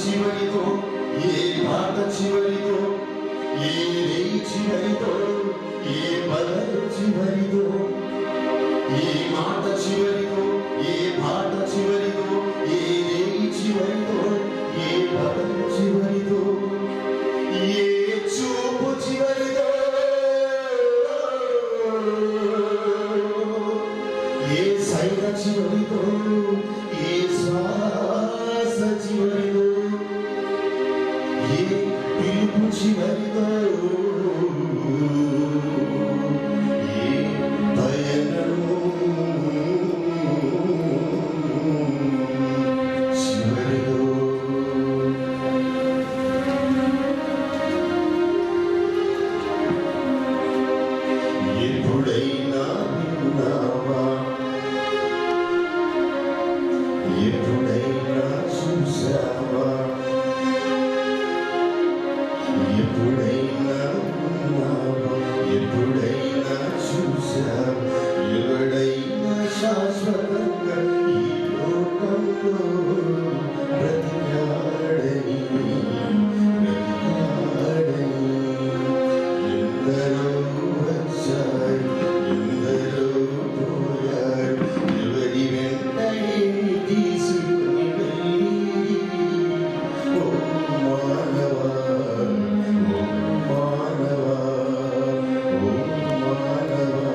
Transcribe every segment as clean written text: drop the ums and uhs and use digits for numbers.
చివరితో ఏ పాట చివరితో ఏ రేయి చివరితో ఏ పదం చివరితో ఏ మాట చివరితో ఏ పాట చివరితో ఏ రేయి చివరితో ఏ పదం చివరితో ఏ చూపు చివరితో ఏ సైగ చివరితో ఏ శ్వాస చివరితో ఏ పిలుపు చివరితో ఏ పయనము చివరితో ఎప్పుడైనా విన్నావా ఎప్పుడైనా చూసావా ఎప్పుడైనా ఉన్నావా ఎప్పుడైనా చూసావా ఎవడైనా శాశ్వతంగా ఈ లోకంలో బ్రతికాడని ఎందరో వచ్చారు ఎందరో పోయారు ఎవరి వెంటనే తీసుకుని వెళ్ళి ఓ మానవా ఓ మానవా ఓ మానవా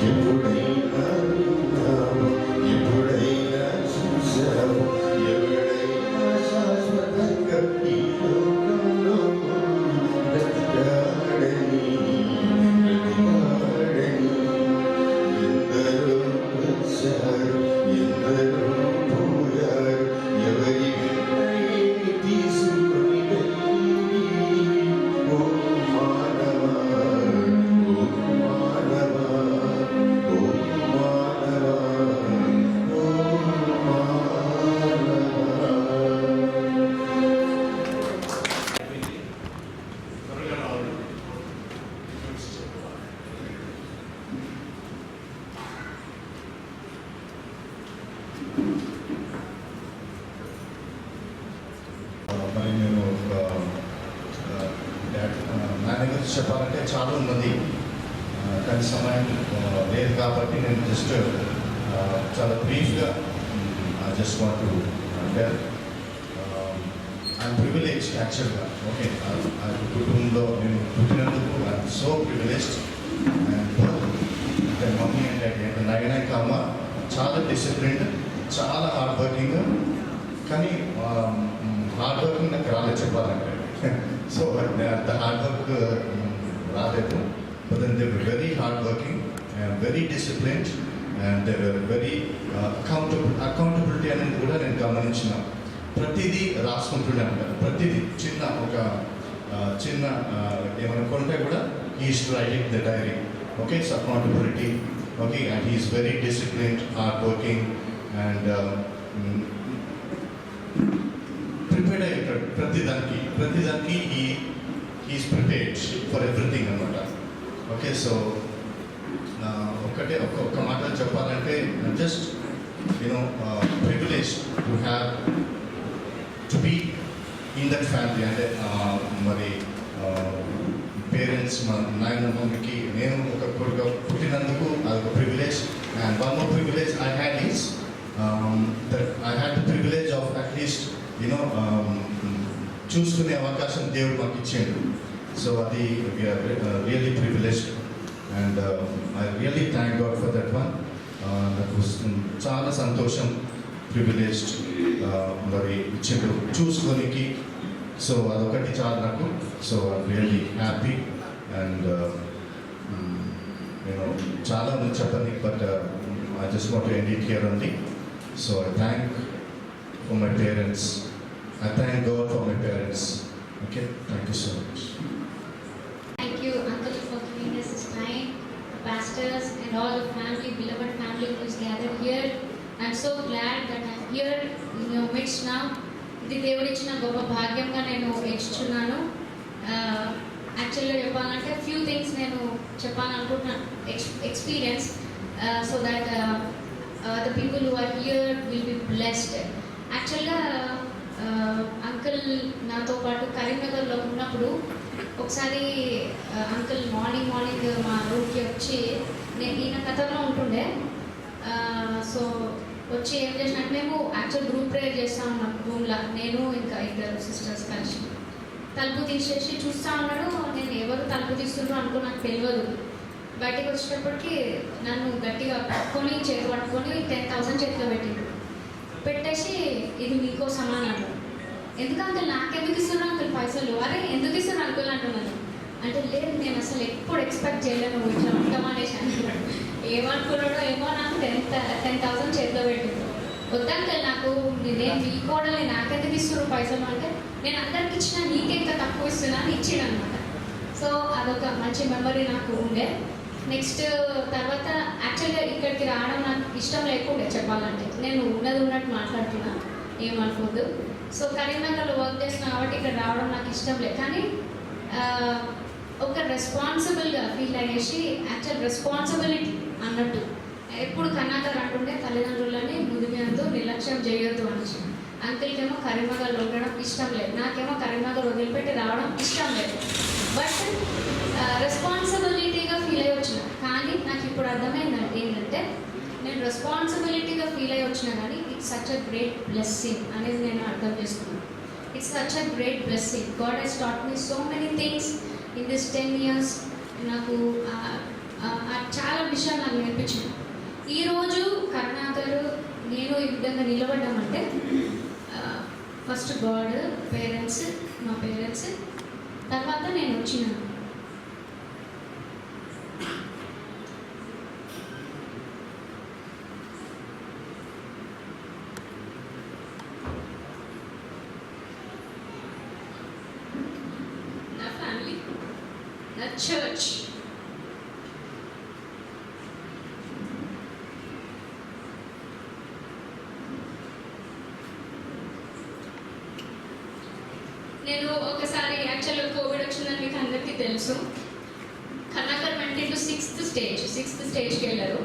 ఎప్పుడైనా విన్నావు, ఎప్పుడైనా చూశావు, ఎవడైనా శాశ్వతంగా ఈ లోకంలో బ్రతికాడని ఎందరో వచ్చారు, ఎందరో పోయారు, ఎవరి వెంటనే తీసుకొని వెళ్ళి ఓ మానవా, ఓ మానవా, ఓ మానవా, ఓ మానవా. త్వరగా రావాలి. మరి నేను నా దగ్గర చెప్పాలంటే చాలా ఉన్నది, కానీ సమయం లేదు కాబట్టి నేను జస్ట్ చాలా బ్రీఫ్గా just want to tell I'm privilege యాక్చువల్గా. ఓకే, కుటుంబంలో నేను పుట్టినందుకు ఐఎమ్ సో ప్రివిలేజ్డ్. అండ్ అంటే మమ్మీ అండ్ డాడీ అంటే నాయనక అమ్మ చాలా డిసిప్లిన్డ్, చాలా హార్డ్ వర్కింగ్. కానీ హార్డ్ వర్కింగ్ నాకు రాలేదు చెప్పాలంటే. సో ద హార్డ్ వర్క్ రాలేదు. But then they were very hard working and very disciplined and they were very accountability అనేది కూడా నేను గమనించిన. ప్రతిదీ రాసుకుంటూనే ఉంటాను. ప్రతిదీ చిన్న ఒక చిన్న ఏమైనా కొంటే కూడా he's writing the diary. Okay, it's accountability. Okay, and he's very disciplined, hard working and prepared అయి ఉంటాడు ప్రతిదానికి హీఈస్ ప్రిపేర్డ్ ఫర్ ఎవ్రీథింగ్ అనమాట. ఓకే, సో ఒక్క మాట చెప్పాలంటే just you know privilege to have to be in that family. అంటే మరి parents మా నాయన మమ్మీకి నేను ఒక కొడుకు పుట్టినందుకు అదొక privilege. And one more privilege I had is that I had the privilege of at least you know చూసుకునే అవకాశం దేవుడు మాకు ఇచ్చాడు. సో అది really privileged and I really thank God for that one. నాకు చాలా సంతోషం, ప్రివిలేజ్డ్ మరి ఇచ్చిండు చూసుకోనికి. సో అదొకటి చాలు నాకు. So I really happy and నేను చాలా ఉంది చెప్పని, but I just want to end it here only. So I thank for my parents. I thank God for my parents. Okay, thank you so much. Thank you, Uncle, for giving us this time, pastors and all the family, beloved family who is gathered here. I'm so glad that I'm here in your midst now. ఇది దేవుడిచ్చిన గొప్ప భాగ్యంగా నేను ఎంచుచున్నాను. యాక్చువల్గా చెప్పాలంటే few things నేను చెప్పాలనుకుంటున్నాను, experience, so that the people who are here will be blessed. యాక్చువల్గా uncle నాతో పాటు కరీంనగర్లో ఉన్నప్పుడు ఒకసారి అంకుల్ మార్నింగ్ మా రూమ్కి వచ్చి, నేను ఈయన కథలో ఉంటుండే. సో వచ్చి ఏం చేసినట్టు మేము యాక్చువల్ గ్రూప్ ప్రేయర్ చేస్తూ ఉన్నాం రూమ్లో, నేను ఇంకా ఇద్దరు సిస్టర్స్ కలిసి. తలుపు తీసేసి చూస్తూ ఉన్నాడు. నేను ఎవరు తలుపు తీస్తుండ్రో అనుకో, నాకు తెలియదు. బయటకు వచ్చేటప్పటికి నన్ను గట్టిగా పట్టుకొని చేతి పట్టుకొని 10,000 చేతిలో పెట్టేసి ఇది మీకోసం అన్నాడు. ఎందుకు అంకుల్, నాకెందుకు ఇస్తున్నాను అంకుల్ పైసలు? అరే ఎందుకు ఇస్తున్నాను అంకుల్ అంటున్నాను. అంటే లేదు, నేను అసలు ఎప్పుడు ఎక్స్పెక్ట్ చేయలేను ఇట్లా ఉంటామనేసి అంటున్నాడు. ఏమనుకున్నాడో ఏమో, నాకు 10,000 చేతిలో పెట్టిండు. వద్దంకుల్, నాకు నేను మీ కోడలు, నాకెందుకు ఇస్తున్నారు పైసలు అంటే, నేను అందరికి ఇచ్చిన నీకే ఇంకా తక్కువ ఇస్తున్నా అని ఇచ్చాడు అనమాట. సో అదొక మంచి మెమరీ నాకు ఉండే. నెక్స్ట్ తర్వాత యాక్చువల్గా ఇక్కడికి రావడం నాకు ఇష్టం లేకుండే చెప్పాలంటే, నేను ఉన్నట్టు మాట్లాడుతున్నా, ఏమనుకోద్దు. సో కరీంనగర్లో వర్క్ చేస్తున్నా కాబట్టి ఇక్కడ రావడం నాకు ఇష్టం లేదు. కానీ ఒక రెస్పాన్సిబుల్గా ఫీల్ అయ్యేసి, యాక్చువల్ రెస్పాన్సిబిలిటీ అన్నట్టు ఎప్పుడు కన్నాకర్ అంటుండే తల్లిదండ్రులని ముదిమేందు నిర్లక్ష్యం చేయొద్దు అనేసి. అంకిల్కేమో కరీంనగర్లో ఉండడం ఇష్టం లేదు, నాకేమో కరీంనగర్ వదిలిపెట్టి రావడం ఇష్టం లేదు. బట్ రెస్పాన్సిబిలిటీగా ఫీల్ అయ్యి వచ్చిన. కానీ నాకు ఇప్పుడు అర్థమైంది ఏంటంటే, నేను రెస్పాన్సిబిలిటీగా ఫీల్ అయ్యి వచ్చినా కానీ it's such a great blessing అనేది నేను అర్థం చేసుకున్నాను. It's such a great blessing. God has taught me so many things in this 10 years. నాకు చాలా విషయాలు నాకు నేర్పించింది. ఈరోజు కరుణాకర్ నేను ఈ విధంగా నిలబడ్డామంటే ఫస్ట్ గాడ్, పేరెంట్స్, మా పేరెంట్స్, తర్వాత నేను వచ్చినాను. నా ఫ్యామిలీ, నా చర్చ్, నేను ఒకసారి యాక్చువల్గా కోవిడ్ వచ్చిందని మీకు అందరికీ తెలుసు. కర్ణాకర్ వెంట టు సిక్స్త్ స్టేజ్కి వెళ్ళారు.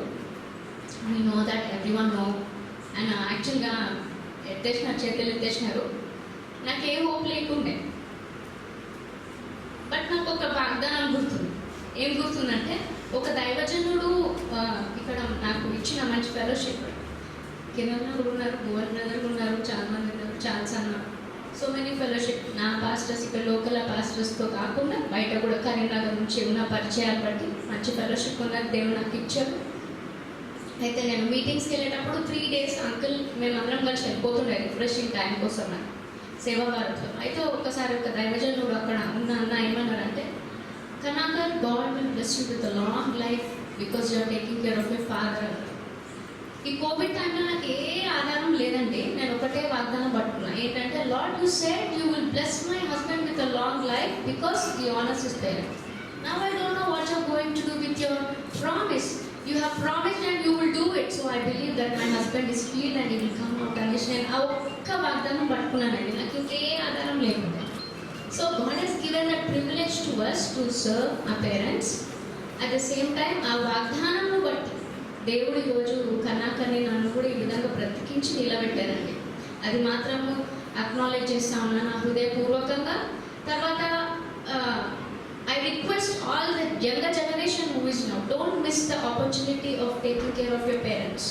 We know that every one know. And యాక్చువల్గా చేతులు ఎత్తేసినారు. నాకేం హోప్ లేకుండే. బట్ నాకు ఒక వాగ్దానం గుర్తుంది. ఏం గుర్తుందంటే, ఒక దైవజనుడు ఇక్కడ నాకు ఇచ్చిన మంచి ఫెలోషిప్. కిరణ్ కూడా ఉన్నారు, భువన్ బ్రదర్ ఉన్నారు, చాలా మంది ఉన్నారు, చాలా అన్నారు. So many fellowship. నా పాస్టర్స్ ఇక్కడ లోకల్ పాస్టర్స్తో కాకుండా బయట కూడా కరీంనగర్ నుంచి ఉన్న పరిచయాలు బట్టి మంచి ఫెలోషిప్ ఉన్నది దేవుడు నాకు ఇచ్చారు. అయితే నేను మీటింగ్స్కి వెళ్ళేటప్పుడు 3 days అంకుల్ మేమందరం కలిసి వెళ్ళిపోతుండే రిఫ్రెషింగ్ టైం కోసం నాకు సేవా భారత్లో. అయితే ఒక్కసారి ఒక దైవజనుడు అక్కడ ఉన్న అన్న ఏమన్నారంటే, Karnakar, God will bless you with long life because you are taking care of your father అన్నారు. ఈ కోవిడ్ టైంలో నాకు ఏ ఆధారం లేదండి. నేను ఒకటే వాగ్దానం పట్టుకున్నా, ఏంటంటే, Lord you said you will bless my husband with a long life because you honours his parents. Now I don't know what you are going to do with your promise. You have promised and you will do it. So I believe that my husband is healed and he will come out అనేసి నేను ఆ ఒక్క వాగ్దానం పట్టుకున్నానండి. నాకు ఇంకే ఆధారం లేకుండా. So God has given that privilege to us to serve our parents. At the same time ఆ వాగ్దానంను బట్టి దేవుడు ఈరోజు కర్ణాకర్ని నన్ను కూడా ఈ విధంగా బ్రతికించి నిలబెట్టారండి. అది మాత్రము అక్నాలెడ్జ్ చేస్తా ఉన్నాను నా హృదయపూర్వకంగా. తర్వాత I request all the younger generation who is now, don't miss the opportunity of taking care of your parents.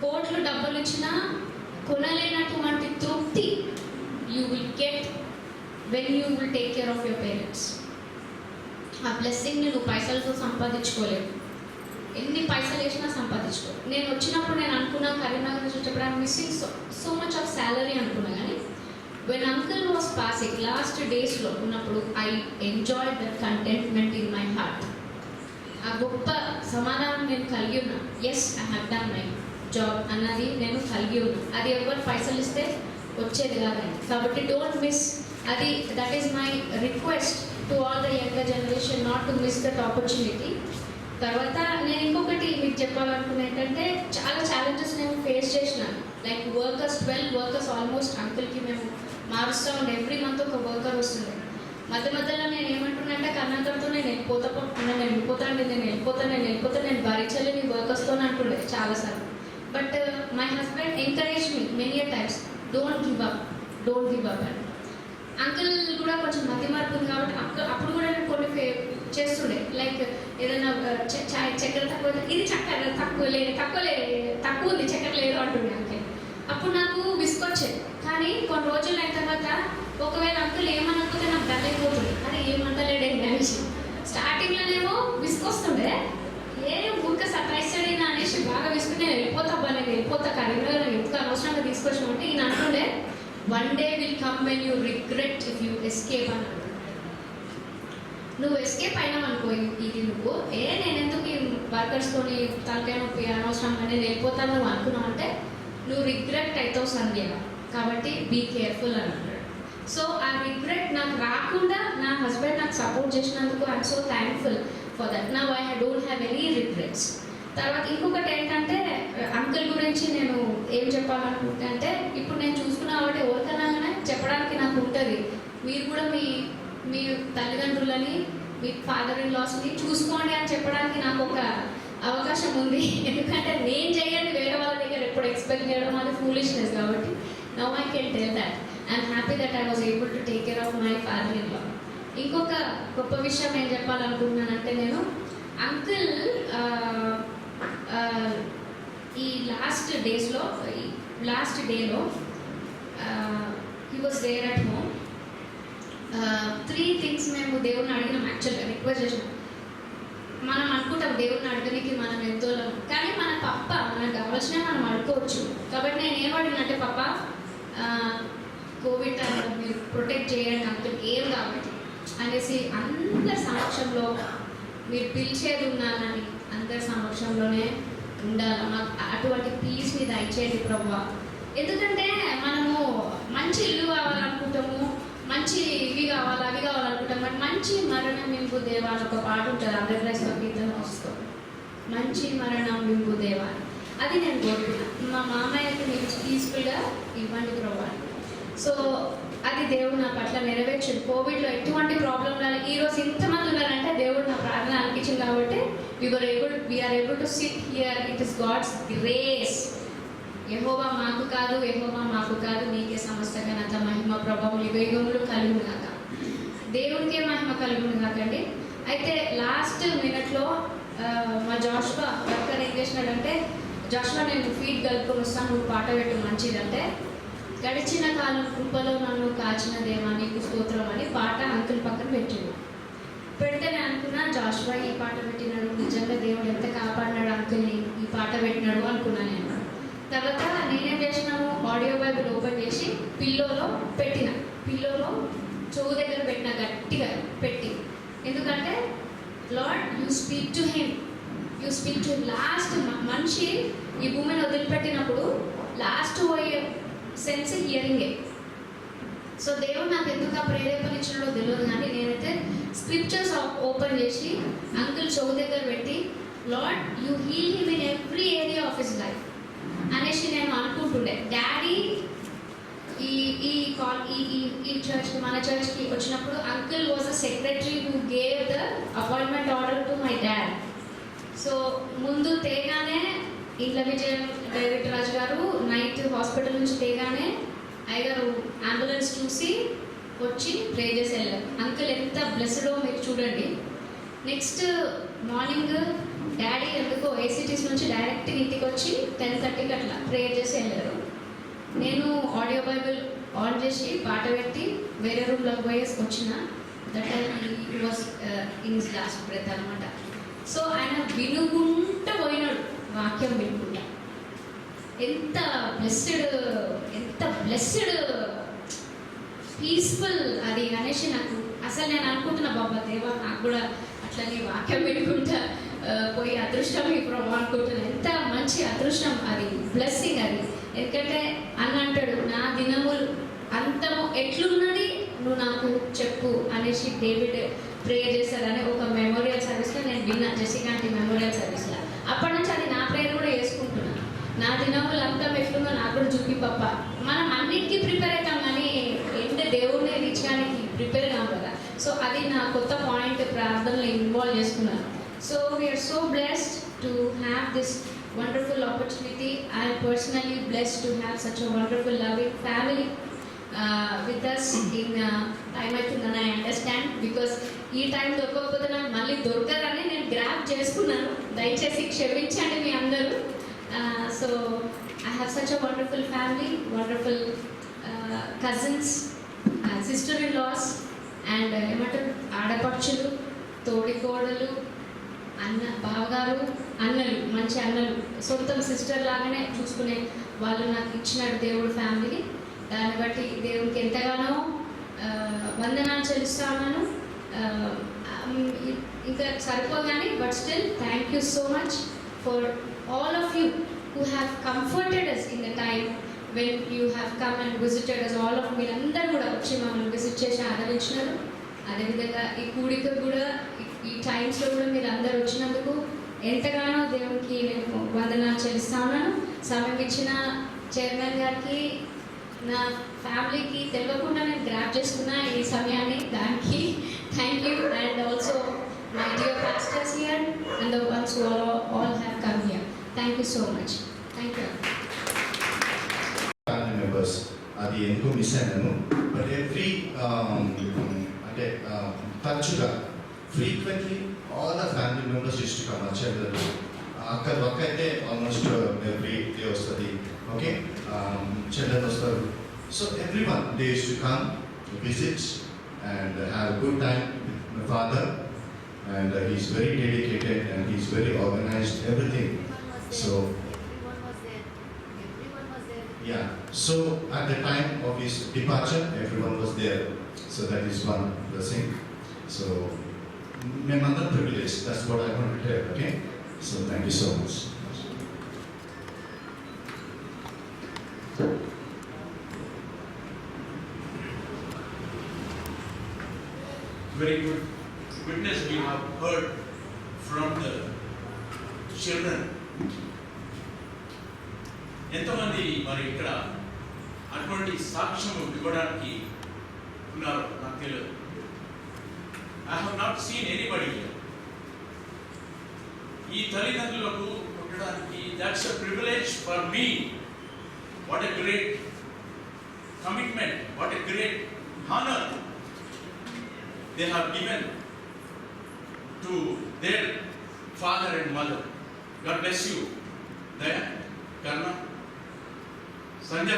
కోట్లు డబ్బులు ఇచ్చినా కొనలేనటువంటి తృప్తి you will get when you will take care of your parents. ఆ బ్లెస్సింగ్ నువ్వు పైసలతో సంపాదించుకోలేవు. ఎన్ని పైసలు వేసినా సంపాదించుకోలేవు. నేను వచ్చినప్పుడు నేను అనుకున్నా కరీంనగర్ నుంచి వచ్చేప్పుడు I'm missing so much of salary అనుకున్నా. కానీ when uncle was passing last days లో ఉన్నప్పుడు I enjoyed that contentment in my heart. ఆ గొప్ప సమాధానం నేను కలిగి ఉన్నా. Yes, I have done my job అన్నది నేను కలిగి ఉన్నా. అది ఎవరు పైసలు ఇస్తే వచ్చేది కాదండి. కాబట్టి డోంట్ మిస్ అది. That is my request to all the younger generation, not to miss that opportunity. తర్వాత నేను ఇంకొకటి మీకు చెప్పాలనుకున్నా ఏంటంటే, చాలా ఛాలెంజెస్ నేను ఫేస్ చేసినాను. లైక్ వర్కర్స్, 12 వర్కర్స్ ఆల్మోస్ట్ అంకుల్కి మేము మారుస్తూ ఉండే. ఎవ్రీ మంత్ ఒక వర్కర్ వస్తుంది. మధ్యలో నేను ఏమంటున్నానంటే, కర్ణాకర్తో నేను వెళ్ళిపోతాను, నేను భరించలేని వర్కర్స్తో అంటుండే చాలాసార్లు. But my husband encourage me many times, don't give up అని. అంకుల్ కూడా కొంచెం మధ్య మార్పు ఉంది కాబట్టి అప్పుడు కూడా నేను కొన్ని చేస్తుండే. లైక్ ఏదైనా చక్కెర తక్కువ, ఇది చక్కెర తక్కువ ఉంది, చక్కెర లేదు అంటుండే అంకుల్. అప్పుడు నాకు విసుకొచ్చేది. కానీ కొన్ని రోజులు అయిన తర్వాత ఒకవేళ అంకుల్ ఏమనకపోతే నాకు డల్ అయిపోతుంది. అరే ఏమంటలేడండి అనేసి స్టార్టింగ్లోనేమో విసుకొస్తుండే. ఊరిక సతాయిస్తాడు ఈయన అనేసి బాగా విసుకుని నేను వెళ్ళిపోతా కరీంనగర్ ఎందుకు అనవసరంగా తీసుకొచ్చినామంటే ఈయన అంటుండే, one day will come when you regret if you escape అని. నువ్వు ఎస్కేప్ అయినావు అనుకో, ఇది నువ్వు నేను ఎందుకు ఈ వర్కర్స్తోని తలకాయ నొప్పి అనవసరంగా నేను వెళ్ళిపోతాను నువ్వు అనుకున్నావు అంటే నువ్వు రిగ్రెట్ అవుతావు సంధ్య. కాబట్టి బీ కేర్ఫుల్ అని అన్నాడు. సో ఆ రిగ్రెట్ నాకు రాకుండా నా హస్బెండ్ నాకు సపోర్ట్ చేసినందుకు I'm so thankful for that. Now I don't have any regrets. తర్వాత ఇంకొకటి ఏంటంటే, అంకుల్ గురించి నేను ఏం చెప్పాలనుకుంటే అంటే, ఇప్పుడు నేను చూసుకున్నా కాబట్టి ఎవరికైనా చెప్పడానికి నాకు ఉంటుంది. మీరు కూడా మీ తల్లిదండ్రులని, మీ ఫాదర్ ఇన్ లాస్ని చూసుకోండి అని చెప్పడానికి నాకు ఒక అవకాశం ఉంది. ఎందుకంటే నేను చేయండి వేరే వాళ్ళ దగ్గర ఎప్పుడు ఎక్స్పెక్ట్ చేయడం అది ఫూలిష్నెస్. కాబట్టి now I can tell that I'm happy that I was able to take care of my father in law. ఇంకొక గొప్ప విషయం ఏం చెప్పాలనుకుంటున్నానంటే, నేను అంకుల్ ఈ లాస్ట్ డేలో he was there at home. 3 things మేము దేవుడిని అడిగినాం, యాక్చువల్గా రిక్వెస్ట్ చేసినాం. మనం అనుకుంటాం దేవుడిని అడగడానికి మనం ఎంతో, కానీ మన పప్ప మనకు కావాల్సినవి మనం అడుకోవచ్చు. కాబట్టి నేను ఏమడిగినంటే, పప్ప కోవిడ్ టైంలో మీరు ప్రొటెక్ట్ చేయండి అంకుల్, ఏం కాబట్టి అనేసి అందరి సమక్షంలో మీరు పిలిచేది ఉన్నానని అందరి సమక్షంలోనే ఉండాలి. మాకు అటువంటి పీస్ మీద దయచేయండి ప్రభువా. ఎందుకంటే మనము మంచి ఇల్లు కావాలనుకుంటాము, మంచి ఇవి కావాలి అవి కావాలనుకుంటాం, బట్ మంచి మరణం మింపు దేవా అని ఒక పాట ఉంటుంది ఆంధ్రప్రదేశ్లో గీతం వస్తూ, మంచి మరణం మింపు దేవా, అది నేను కోరుకున్నాను. మా మామయ్యకి మీరు పీస్ఫుల్గా ఇవ్వండి ప్రభువా. సో అది దేవుడు నా పట్ల నెరవేర్చింది. కోవిడ్లో ఎటువంటి ప్రాబ్లం రాలేదు. ఈరోజు ఇంతమంది ఉన్నారంటే దేవుడు నా ప్రార్థన అనిపించింది కాబట్టి we're able to sit here. It is God's grace. Jehovah మాకు కాదు, యెహోవా మాకు కాదు, నీకే సమస్త ఘనత మహిమ ప్రభావం యుగయుగములు కలుగును గాక. దేవునికే మహిమ కలుగును కాకండి. అయితే లాస్ట్ మినిట్లో మా జాషువా వర్కర్ ఏం చేసినాడంటే, జాషువా నేను ఫీడ్ కలుపుకొని వస్తాను, నువ్వు పాట పెట్టు మంచిదంటే, గడిచిన కాలం కృపలో నన్ను కాచిన దేవా నీకు స్తోత్రం అని పాట అంకుల్ పక్కన పెట్టిండు. పెడితే నేను అనుకున్నా, జాషువా ఈ పాట పెట్టినాడు, నిజంగా దేవుడు ఎంత కాపాడినాడు అంకుల్ని, ఈ పాట పెట్టినాడు అనుకున్నాను నేను. తర్వాత నేనేం చేసినాము, ఆడియో బైబిల్ ఓపెన్ చేసి పిల్లోలో పెట్టిన, పిల్లోలో చెవు దగ్గర పెట్టిన, గట్టిగా పెట్టి. ఎందుకంటే lord you speak to him, you speak to last. మనిషి ఈ భూమిని వదిలిపెట్టినప్పుడు లాస్ట్ పోయే సెన్స్ హియరింగే. సో దేవుడు నాకు ఎందుకు ఆ ప్రేరేపణ ఇచ్చినాడో తెలియదు, కానీ నేనైతే స్క్రిప్చర్స్ ఓపెన్ చేసి అంకుల్ చెవు దగ్గర పెట్టి, Lord you heal him in every area of his life అనేసి నేను అనుకుంటుండే. డాడీ ఈ చర్చ్కి, మన చర్చ్కి వచ్చినప్పుడు uncle was a secretary who gave the appointment order to my dad. So ముందు తేగానే ఇంట్లో విజయం డైరెక్టర్ రాజు గారు నైట్ హాస్పిటల్ నుంచి తేగానే అయ్యగారు అంబులెన్స్ చూసి వచ్చి ప్రే చేసి వెళ్ళారు. అంకుల్ ఎంత బ్లెస్డో మీరు చూడండి. నెక్స్ట్ మార్నింగ్ డాడీ ఎందుకో ఏసీటీస్ నుంచి డైరెక్ట్ ఇంటికి వచ్చి 10:30కి అట్లా ప్రేయర్ చేసి వెళ్ళారు. నేను ఆడియో బైబిల్ ఆన్ చేసి పాట పెట్టి వేరే రూమ్లోకి పోయేసి వచ్చిన. That he was in his last breath అనమాట. సో ఆయన వినుకుంటూ పోయినాడు, వాక్యం వినుకుంటా. ఎంత బ్లెస్డ్ పీస్ఫుల్ అది అనేసి నాకు అసలు నేను అనుకుంటున్నా, బాబా దేవా నాకు కూడా అట్లనే వాక్యం వినుకుంటా పోయి అదృష్టం ఈ ప్రభావం అనుకుంటున్నాను. ఎంత మంచి అదృష్టం అది, బ్లెస్సింగ్ అది. ఎందుకంటే అన్న అంటాడు, నా దినములు అంతము ఎట్లున్నది నువ్వు నాకు చెప్పు అనేసి డేవిడ్ ప్రేయర్ చేశారని ఒక మెమోరియల్ సర్వీస్లో నేను విన్నా, జెసికా ఆంటీ మెమోరియల్ సర్వీస్లో. అప్పటి నుంచి అది నా ప్రేయర్ కూడా వేసుకుంటున్నాను. నా దినములు అంతా ఎట్లుందో నాకు కూడా చూపి పప్ప. మనం అన్నిటికీ ప్రిపేర్ అవుతాం, కానీ ఏంటంటే దేవుడిని రీచ్ కానీ ప్రిపేర్ కావు కదా. సో అది నా కొత్త పాయింట్ ప్రార్థనలో ఇన్వాల్వ్ చేసుకున్నాను. So we are so blessed to have this wonderful opportunity. I am personally blessed to have such a wonderful loving family with us in time అవుతుందని I understand, because ఈ time దొరకకపోతే నాకు మళ్ళీ దొరకదని నేను గ్రాప్ చేసుకున్నాను. దయచేసి క్షమించండి మీ అందరూ. So I have such a wonderful family, wonderful cousins, sister-in-laws and ఏమంటారు ఆడపడుచులు, తోడికోడలు, అన్న బావగారు, అన్నలు, మంచి అన్నలు, సొంతం సిస్టర్ లాగానే చూసుకునే వాళ్ళు నాకు ఇచ్చినాడు దేవుడు ఫ్యామిలీ. దాన్ని బట్టి దేవునికి ఎంతగానో వందనాలు చెల్లిస్తా ఉన్నాను. ఇంకా సరిపోగానే, but still thank you so much for all of you who have comforted us in the time when you have come and visited us. All of మీరందరూ కూడా వచ్చి మమ్మల్ని విజిట్ చేసి ఆదరించినారు. అదేవిధంగా ఈ కూడిక కూడా ఈ టైమ్స్లో కూడా మీరు అందరు వచ్చినందుకు ఎంతగానో దేవునికి నేను వందనాలు చెల్లిస్తా ఉన్నాను. సమయం ఇచ్చిన చైర్మన్ గారికి, నా ఫ్యామిలీకి తెలియకుండా నేను గ్రాప్ చేసుకున్న ఈ సమయాన్ని, దానికి thank you. And also my dear pastors here and the ones who all have come here. Thank you so much. Thank you. Family members అది ఎందుకు మిస్ అయినాను, బట్ ఎవ్రీ అంటే తరచుగా frequently all the family members use to come. చెల్లెలు అక్కడ work అయితే almost every day వస్తుంది. Okay, చెల్లెలు వస్తారు. So every one they use to come visit and have good time with my father. and he's very dedicated and he's very organized, everything. So Everyone was there. Everyone was there. yeah, so at the time of his departure, everyone was there. So that is one blessing. So, another privilege. That's what I want to tell. Okay. So thank you so much. Very good witness we have heard from the children. ఎంతమంది మరి ఇక్కడ అటువంటి సాక్ష్యం ఇవ్వడానికి ఉన్నారు నాకు తెలియదు. I have not seen anybody. ఈ తల్లిదండ్రులకు పుట్టడానికి that's a privilege for me. What a great commitment, what a great honour they have given to their father and mother. God bless you. Daya, Karna, Sanjay,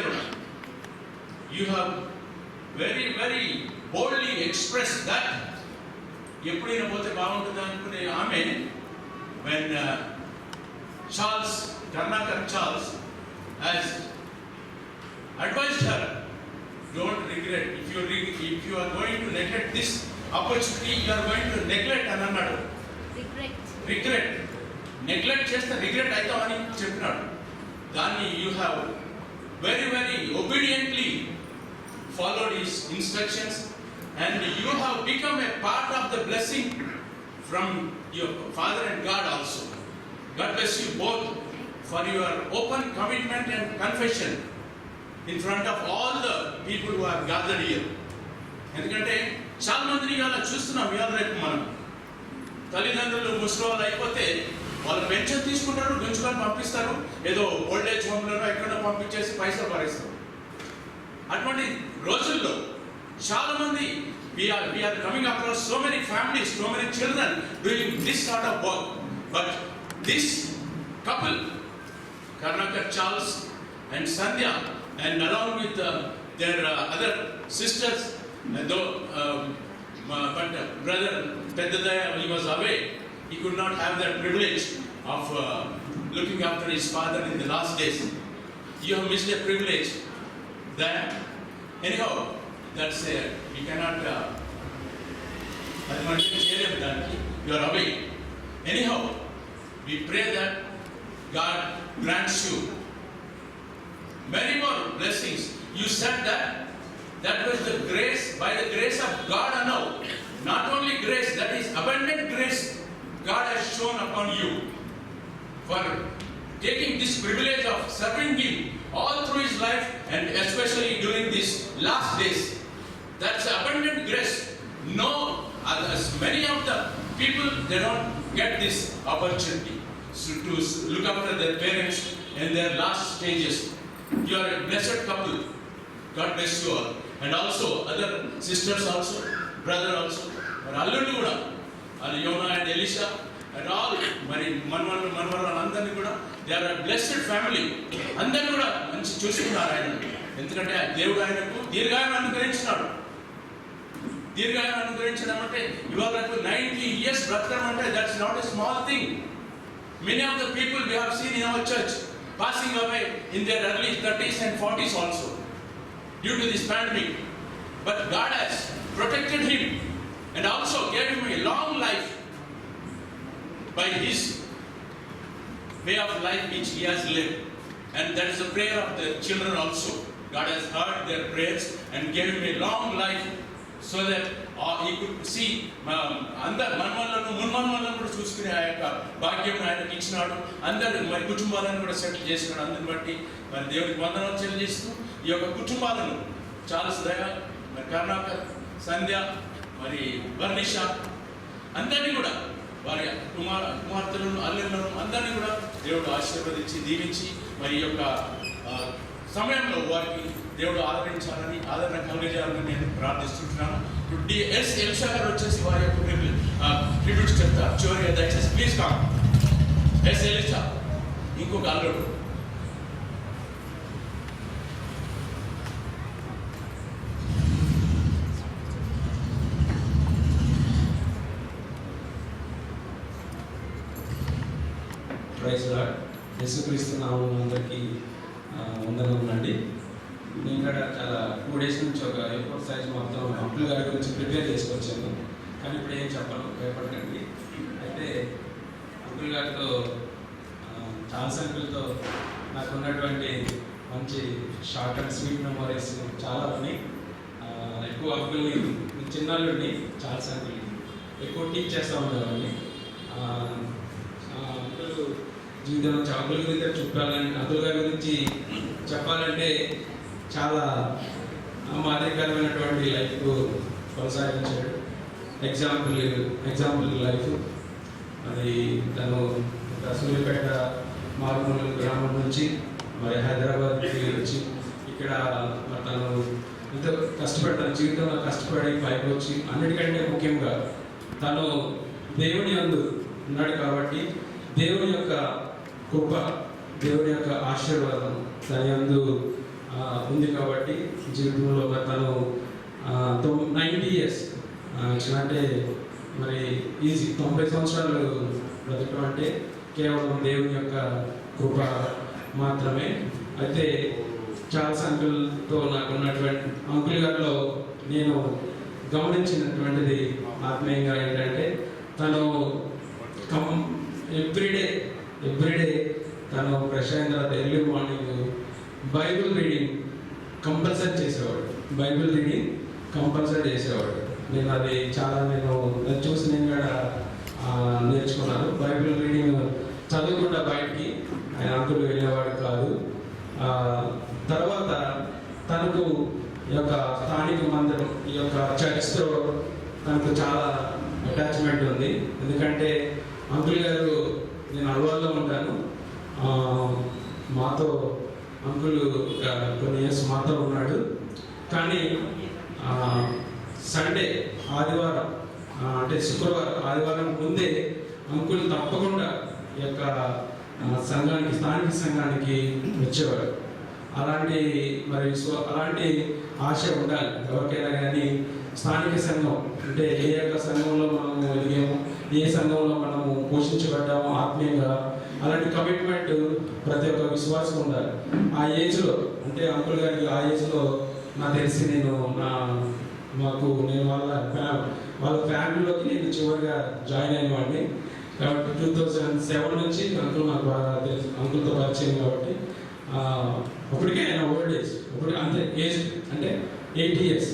you have very, very boldly expressed that. ఎప్పుడైనా పోతే బాగుంటుంది అనుకునే ఆమె when Charles, Karnakar Charles has advised her, don't regret. If you are going to neglect this opportunity, you are going to neglect అని అన్నాడు. Regret. Neglect చేస్తే regret అవుతామని చెప్పినాడు. దాన్ని you have very, very obediently followed his instructions and you have become a part of the blessing from your father and God also. God bless you both for your open commitment and confession in front of all the people who have gathered here. ఎందుకంటే చాలా మందిని అలా చూస్తున్నాం ఇవాళ రేపు మనం. తల్లిదండ్రులు ముసలి అయిపోతే వాళ్ళు పెన్షన్ తీసుకుంటారు, గుంజుకొని పంపిస్తారు, ఏదో ఓల్డేజ్ హోమ్లోనో ఎక్కడో పంపించేసి పైసలు భరిస్తారు. అటువంటి రోజుల్లో చాలా మంది we are coming across so many families, so many children doing this sort of work. But this couple, Karnakar Charles and Sandhya, and along with their other sisters, though but brother Peddadaya, he was away, he could not have that privilege of looking after his father in the last days. You have missed a privilege. That anyhow, that's we cannot you are away. Anyhow, we pray that God grants you many more blessings. You said that was the grace, by the grace of God alone. Not only grace, that is abundant grace God has shown upon you for taking this privilege of serving Him all through His life and especially during these last days. That's abundant grace. No, as many of the people, they don't get this opportunity to look after their parents in their last stages. You are a blessed couple. God bless you all. And also other sisters also, brother also, and alludu kuda, Yona and Elisha and all mari manvaru andarni kuda, they are a blessed family. Andarni kuda manchi chusukunnaru ayana. Endukante దేవుడు ఆయనకు దీర్ఘాయువు అనుగ్రహించినాడు. దీర్ఘాయువు అనుగ్రహించడం అంటే ఇవాళ 90 years బ్రతకడం అంటే that's not a small thing. Many of the people we have seen in our church passing away in their early 30s and 40s also due to this pandemic. But God has protected him and also gave him a long life by his way of life which he has lived. And that is the prayer of the children also. God has heard their prayers and gave him a long life so that he could see అందరు మనవలను మున్మనవలను కూడా చూసుకునే ఆ యొక్క భాగ్యం ఆయనకి ఇచ్చినాడు. అందరు మరి కుటుంబాలను కూడా సెటిల్ చేసినాడు. అందరిని బట్టి మరి దేవుడికి వందనాలు చెల్లిస్తూ ఈ యొక్క కుటుంబాలను చాలా దయ మరి కర్ణాకర్, సంధ్య, మరి వర్ణిష అందరినీ కూడా వారి కుమార్తెలను అల్లులను అందరినీ కూడా దేవుడు ఆశీర్వదించి దీవించి మరి ఈ యొక్క సమయంలో వారికి దేవుడు ఆదరణ కలిగజేయాలని నేను ప్రార్థిస్తున్నాను. ఇప్పుడు ఎస్ ఎలిషా గారు వచ్చేసి వారి యొక్క ట్రిబ్యూట్స్ చెప్తారు. చివరిగా దయచేసి ప్లీజ్ కామ్. ఎస్ ఎలిషా ఇంకొక అల్లుడు. Praise Lord. యేసుక్రీస్తు నామమున అందరికీ వందనములండి. నేను ఇక్కడ చాలా 2 days నుంచి ఒక A4 size మొత్తం అంకుల్ గారి గురించి ప్రిపేర్ చేసుకొచ్చాను, కానీ ఇప్పుడు ఏం చెప్పను, భయపడకండి. అయితే అంకుల్ గారితో చార్ల్స్ అంకుల్తో నాకు ఉన్నటువంటి మంచి షార్ట్ అండ్ స్వీట్ మెమోరీస్ చాలా ఉన్నాయి. ఎక్కువ అంకుల్ని చిన్నాళ్ళని చార్ల్స్ అంకుల్ని ఎక్కువ టీచ్ చేస్తూ ఉండేవాడిని. అంకుల్ జీవితంలో అంకుల్ గురించి చెప్పాలని, అంకుల్ గారి గురించి చెప్పాలంటే చాలా మాదిరికరమైనటువంటి లైఫ్ కొనసాగించాడు. ఎగ్జాంపుల్ లైఫ్ అది. తను సూర్యాపేట మారుమూల గ్రామం నుంచి మరి హైదరాబాద్కి వచ్చి ఇక్కడ తను ఎంతో కష్టపడతాను, జీవితంలో కష్టపడి పైకి వచ్చి అన్నిటికంటే ముఖ్యంగా తను దేవుని యందు ఉన్నాడు కాబట్టి దేవుని యొక్క కృప, దేవుని యొక్క ఆశీర్వాదం తన యందు ఉంది కాబట్టి జీవితంలో తను 90 years అంటే మరి ఈజీ 90 సంవత్సరాలు బ్రతకడం అంటే కేవలం దేవుని యొక్క కృప మాత్రమే. అయితే చార్ల్స్ అంకుల్తో నాకు ఉన్నటువంటి అంకుల్ గారిలో నేను గమనించినటువంటిది ఆత్మీయంగా ఏంటంటే తను ఎవ్రీడే తను ఫ్రెష్ అయిన తర్వాత early morning Bible reading compulsory చేసేవాడు. నేను అది చూసి నేను కూడా నేర్చుకున్నాను. బైబిల్ రీడింగ్ చదవకుండా బయటికి ఆయన అంకుల్ వెళ్ళేవాడు కాదు. తర్వాత తనకు ఈ యొక్క స్థానిక మందిరం, ఈ యొక్క చర్చ్తో తనకు చాలా అటాచ్మెంట్ ఉంది. ఎందుకంటే అంకుల్ గారు, నేను అల్వాల్లో ఉంటాను, మాతో అంకుల్ కొన్ని ఇయర్స్ మాతో ఉన్నాడు. కానీ సండే, ఆదివారం అంటే శుక్రవారం, ఆదివారం ముందే అంకుల్ తప్పకుండా ఈ యొక్క సంఘానికి, స్థానిక సంఘానికి వచ్చేవాడు. అలాంటి ఆశ ఉండాలి ఎవరికైనా కానీ. స్థానిక సంఘం అంటే ఏ యొక్క సంఘంలో మనము ఎదిగాము, ఏ సంఘంలో మనము పోషించబడ్డాము ఆత్మీయంగా, అలాంటి కమిట్మెంట్ ప్రతి ఒక్క విశ్వాసం ఉండాలి. ఆ ఏజ్లో అంటే అంకుల్ గారికి ఆ ఏజ్లో నాకు తెలిసి నేను వాళ్ళ ఫ్యామిలీలోకి నేను చివరిగా జాయిన్ అయిన వాడిని కాబట్టి 2007 నుంచి అంకుల్ నాకు బాగా తెలుసు, అంకుల్తో పరిచయం కాబట్టి. అప్పటికే ఆయన ఓల్డ్ ఏజ్, అంతే ఏజ్ అంటే 80 years,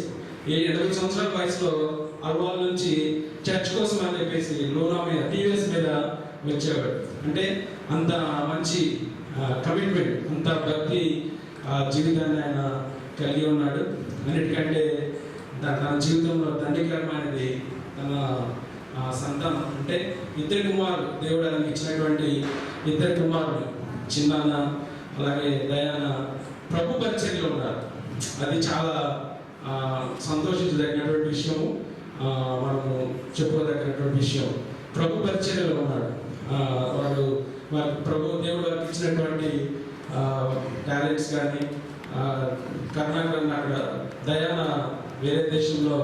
80 సంవత్సరాల వయసులో అల్వాల్ నుంచి చర్చ్ కోసం అని చెప్పేసి లోనా మీద, టీవీఎస్ మీద వచ్చేవాడు. అంటే అంత మంచి కమిట్మెంట్, అంత భక్తి జీవితాన్ని ఆయన కలిగి ఉన్నాడు. అన్నిటికంటే తన జీవితంలో దండికరమైనది తన సంతానం. అంటే 2 కుమారులు, దేవుడు ఆయనకి ఇచ్చినటువంటి 2 కుమారులు, చిన్నాన్న అలాగే దయాన ప్రభు పరిచర్యలో ఉన్నారు. అది చాలా సంతోషించదగినటువంటి విషయము, మనము చెప్పుకోదగినటువంటి విషయం. ప్రభు పరిచర్యలో ఉన్నాడు వాడు. దేవుడు వారికి ఇచ్చినటువంటి టాలెంట్స్ కానీ, కర్ణాటక అక్కడ దయాన వేరే దేశంలో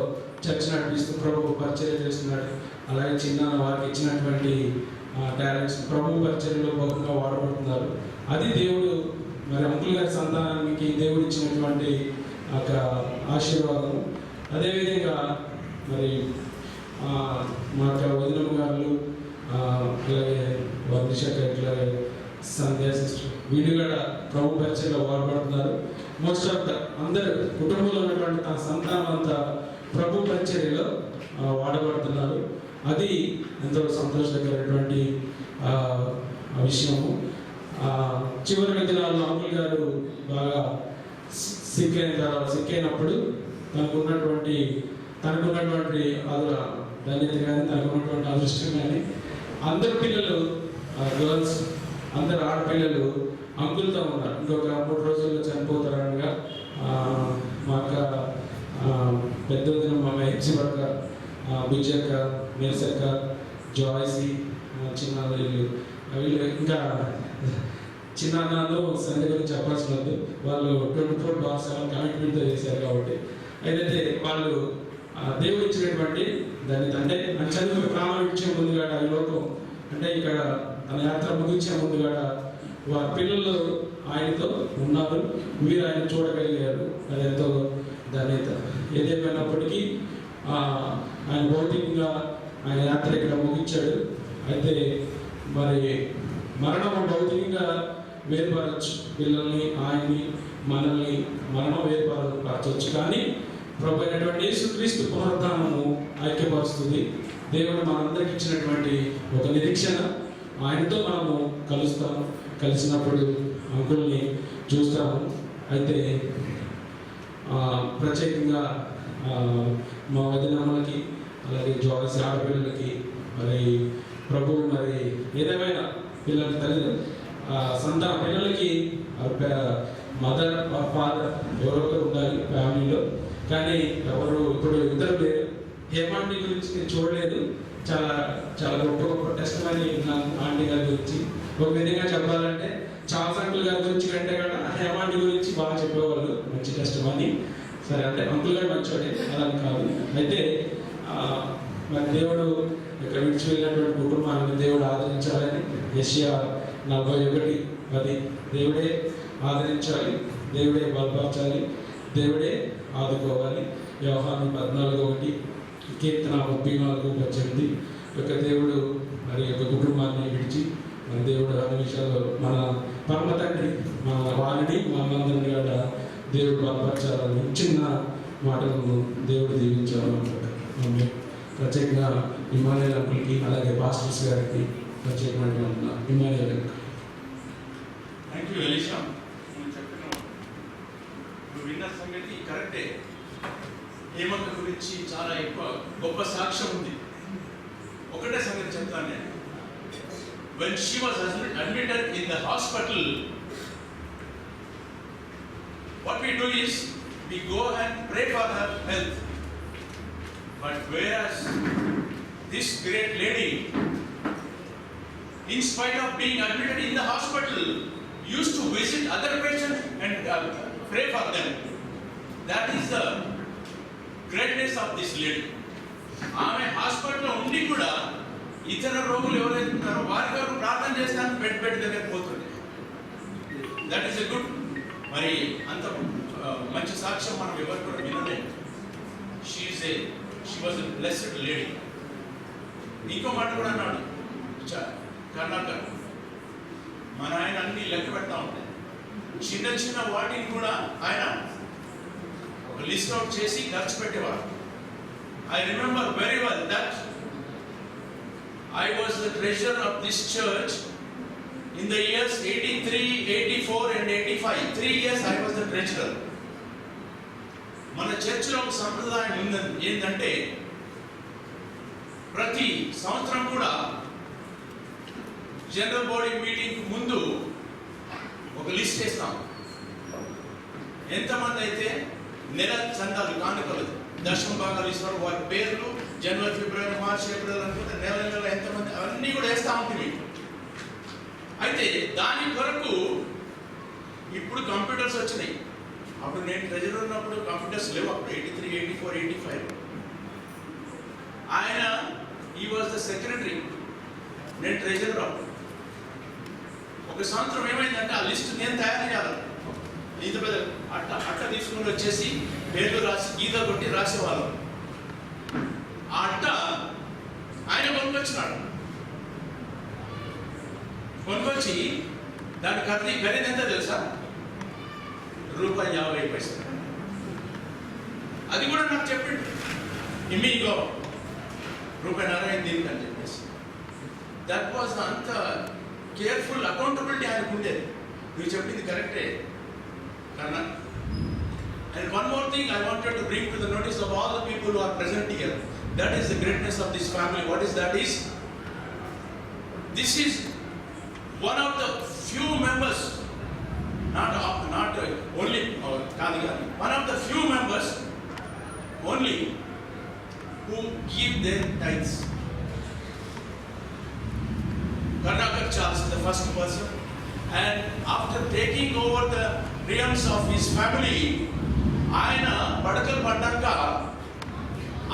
చర్చ్ నడిపిస్తూ ప్రభు పరిచర్య చేస్తున్నాడు. అలాగే చిన్న వారికి ఇచ్చినటువంటి టాలెంట్స్ ప్రభు పరిచర్యలో బహుగా వాడబడుతున్నారు. అది దేవుడు మరి అంకుల్ గారి సంతానానికి దేవుడు ఇచ్చినటువంటి ఒక ఆశీర్వాదం. అదేవిధంగా మరి మా యొక్క వదినమ్మ గారు, అలాగే వర్షకర్, అలాగే సంధ్యా సిస్టర్, వీళ్ళు కూడా ప్రభు పరిచయలో వాడబడుతున్నారు. మోస్ట్ ఆఫ్ అందరూ కుటుంబంలో ఉన్నటువంటి తన సంతానం అంతా ప్రభు పరిచర్యలో వాడబడుతున్నారు. అది ఎంతో సంతోషకరమైనటువంటి విషయము. చివరి దినాల్లో అంకుల్ గారు బాగా సిక్ అయినప్పుడు తనకున్నటువంటి ధన్యత కానీ, తనకున్నటువంటి అదృష్టం కానీ, అందరు పిల్లలు గర్ల్స్, అందరు ఆడపిల్లలు అంకుల్తో ఉన్నారు. ఇంకొక 3 రోజుల్లో చనిపోతారనగా మా అక్క పెద్ద వదిన, మా హెప్సిబక్క, బుజ్జక్క, మేసక్క, జాయ్సీ, చిన్న వీళ్ళు ఇంకా చిన్నాన్నలు సండే గురించి చెప్పాల్సిన వద్దు. వాళ్ళు 24/7 కమిట్మెంట్తో చేశారు కాబట్టి. అయితే వాళ్ళు దేవుడు ఇచ్చినటువంటి దాన్ని అంటే చదువు ప్రామాణించే ముందుగా ఈ లోకం అంటే ఇక్కడ తన యాత్ర ముగించే ముందుగా వారి పిల్లలు ఆయనతో ఉన్నారు, మీరు ఆయన చూడగలిగారు. అది ఎంతో ధన్యత. ఏదేమైనప్పటికీ ఆయన భౌతికంగా ఆయన యాత్ర ఇక్కడ ముగించాడు. అయితే మరి మరణం భౌతికంగా వేరుపరచు, పిల్లల్ని ఆయన్ని మనల్ని మరణం వేరుపరచవచ్చు, కానీ ప్రభు అయినటువంటి యేసుక్రీస్తు పునరుద్ధానము ఐక్యపరుస్తుంది. దేవుడు మనందరికి ఇచ్చినటువంటి ఒక నిరీక్షణ, ఆయనతో మనము కలుస్తాము, కలిసినప్పుడు అంకుల్ని చూస్తాము. అయితే ప్రత్యేకంగా మా వదినమ్మలకి అలాగే జాయిస్ ఆడపిల్లలకి మరి ప్రభు మరి ఏదేమైనా పిల్లలకి తల్లి సంతాన పిల్లలకి మదర్ ఫాదర్ ఎవరొకరు ఉండాలి ఫ్యామిలీలో, కానీ ఎవరు ఇప్పుడు ఇద్దరు లేరు. హేమాంటి గురించి నేను చూడలేదు, చాలా చాలా గొప్ప గొప్ప టెస్ట్ అని ఆంటీ గారి గురించి. ఒక విధంగా చెప్పాలంటే చార్ల్స్ అంకుల్ గారి గురించి కంటే కూడా హేమాంటి గురించి బాగా చెప్పేవాళ్ళు, మంచి టెస్ట్ అని. సరే, అంటే అంకుల్ గారు మంచివాడే, అలా కాదు. అయితే మరి దేవుడు ఇక్కడ విడిచి వెళ్ళినటువంటి కుటుంబాన్ని దేవుడు ఆదరించాలని యెషయా 41:10 దేవుడే ఆదరించాలి, దేవుడే బలపరచాలి, దేవుడే ఆదుకోవాలి. యోహాను 14:1 కీర్తన 34:18 యొక్క దేవుడు మరి యొక్క కుటుంబాన్ని విడిచి మన దేవుడు అన్ని విషయాల్లో మన పరమ తండ్రి మన వారిని మనందరినీ కూడా దేవుడు బలపరచాలని చిన్న మాటలను దేవుడు దీవించాలనుకుంటున్నాను. ప్రత్యేకంగా ఇమానుయేల్ అంకుల్కి అలాగే పాస్టర్స్ గారికి ప్రత్యేకమైన Emmanuel uncle. Thank you Elisha. నువ్వు చెప్పిన నువ్వు విన్న సంగతి కరెక్టే. హేమంత్ గురించి చాలా ఎక్కువ గొప్ప సాక్ష్యం ఉంది. ఒకటే సంగతి చెప్తాను నేను. When she was admitted in the hospital, what we do is we go and pray for her health. But whereas this great lady, in spite of being admitted in the hospital, used to visit other patients and pray for them. That is the greatness of this lady. ఆమె హాస్పిటల్లో ఉండి కూడా ఇతర రోగులు ఎవరైతే ఉన్నారో వారి వరకు ప్రార్థన చేస్తాను బెడ్ దగ్గర పోతుంది. That is a good. మరి అంత మంచి సాక్ష్యం మనం ఎవరు కూడా వినలేదు. She was a blessed lady. ఇంకో మాట కూడా అన్నాడు కర్ణాకర్, మన ఆయన అన్ని లెక్క పెడతా ఉంటాయి. చిన్న చిన్న వాటిని కూడా ఆయన ఒక లిస్ట్ అవుట్ చేసి ఖర్చు పెట్టేవారు. I remember very well that I was the treasurer of this church in the years 83, 84 and 85. 3 years I was the treasurer. మన చర్చిలో ఒక సంప్రదాయం ఏంటంటే ప్రతి సంవత్సరం కూడా జనరల్ బాడీ మీటింగ్ ముందు ఒక లిస్ట్ వేస్తాం. ఎంతమంది అయితే నెల చందాలు కానుకలు దశమ భాగాలు ఇస్తారు వారి పేర్లు, జనవరి, ఫిబ్రవరి, మార్చి, ఏప్రిల్ అనుకుంటే నెల నెల ఎంతమంది అవన్నీ కూడా వేస్తూ ఉంటుంది. అయితే దాని కొరకు ఇప్పుడు కంప్యూటర్స్ వచ్చినాయి. అప్పుడు నేను ట్రెజరర్ ఉన్నప్పుడు కంప్యూటర్స్ లేవు. అప్పుడు 83, 84, 85 ఆయన ఈ వాజ్ ద సెక్రటరీ, నేను ట్రెజరర్. అప్పుడు ఒక సంవత్సరం ఏమైందంటే ఆ లిస్ట్ నేను తయారు చేయాలి. ఇంత పెద్ద అట్ట తీసుకుని వచ్చేసి పేర్లు రాసి గీత కొట్టి రాసేవాళ్ళం. ఆ అట్ట ఆయన కొనుకొచ్చినాడు. కొనుకొచ్చి దాని ఖరీదు ఎంత తెలుసా? ₹50. అది కూడా నాకు చెప్పిండు, ఇమ్మీగో ₹40 దీనికి అని చెప్పేసి. దట్ వాజ్ అంత కేర్ఫుల్ అకౌంటబిలిటీ ఆయనకు ఉండేది. నువ్వు చెప్పింది కరెక్టే కన్నా. And one more thing I wanted to bring to the notice of all the people who are present here. That is the greatness of this family. What is that is? This is one of the few members, not only one of the few members only who give their tithes. Karnakar Charles is the first person, and after taking over the realms of his family, ఆయన పడకలు పడ్డాక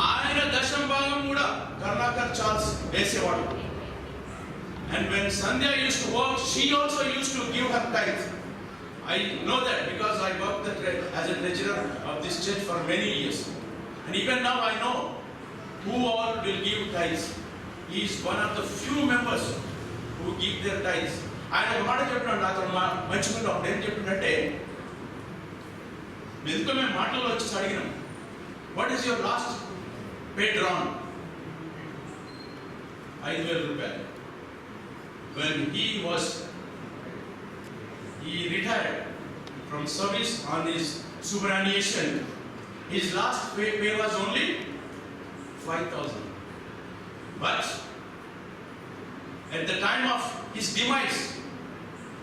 ఆయన దశమ భాగం కూడా Karunakar Charles వేసేవాడు. And when Sandhya used to work, she also used to give her tithe. I know that because I worked as a treasurer of this church for many years. And even now I know who all will give tithes. He is one of the few members who give their tithes. ఆయన ఒక మాట చెప్పినాడు నాతో మంచిగా అప్పుడు ఏం చెప్పిందంటే ఎందుకో మేము మాటల్లో వచ్చి అడిగినాం what is your last pay drawn 5,000 రూపాయలు. When he retired from service on his superannuation, his last pay was only 5,000. But at the time of his demise,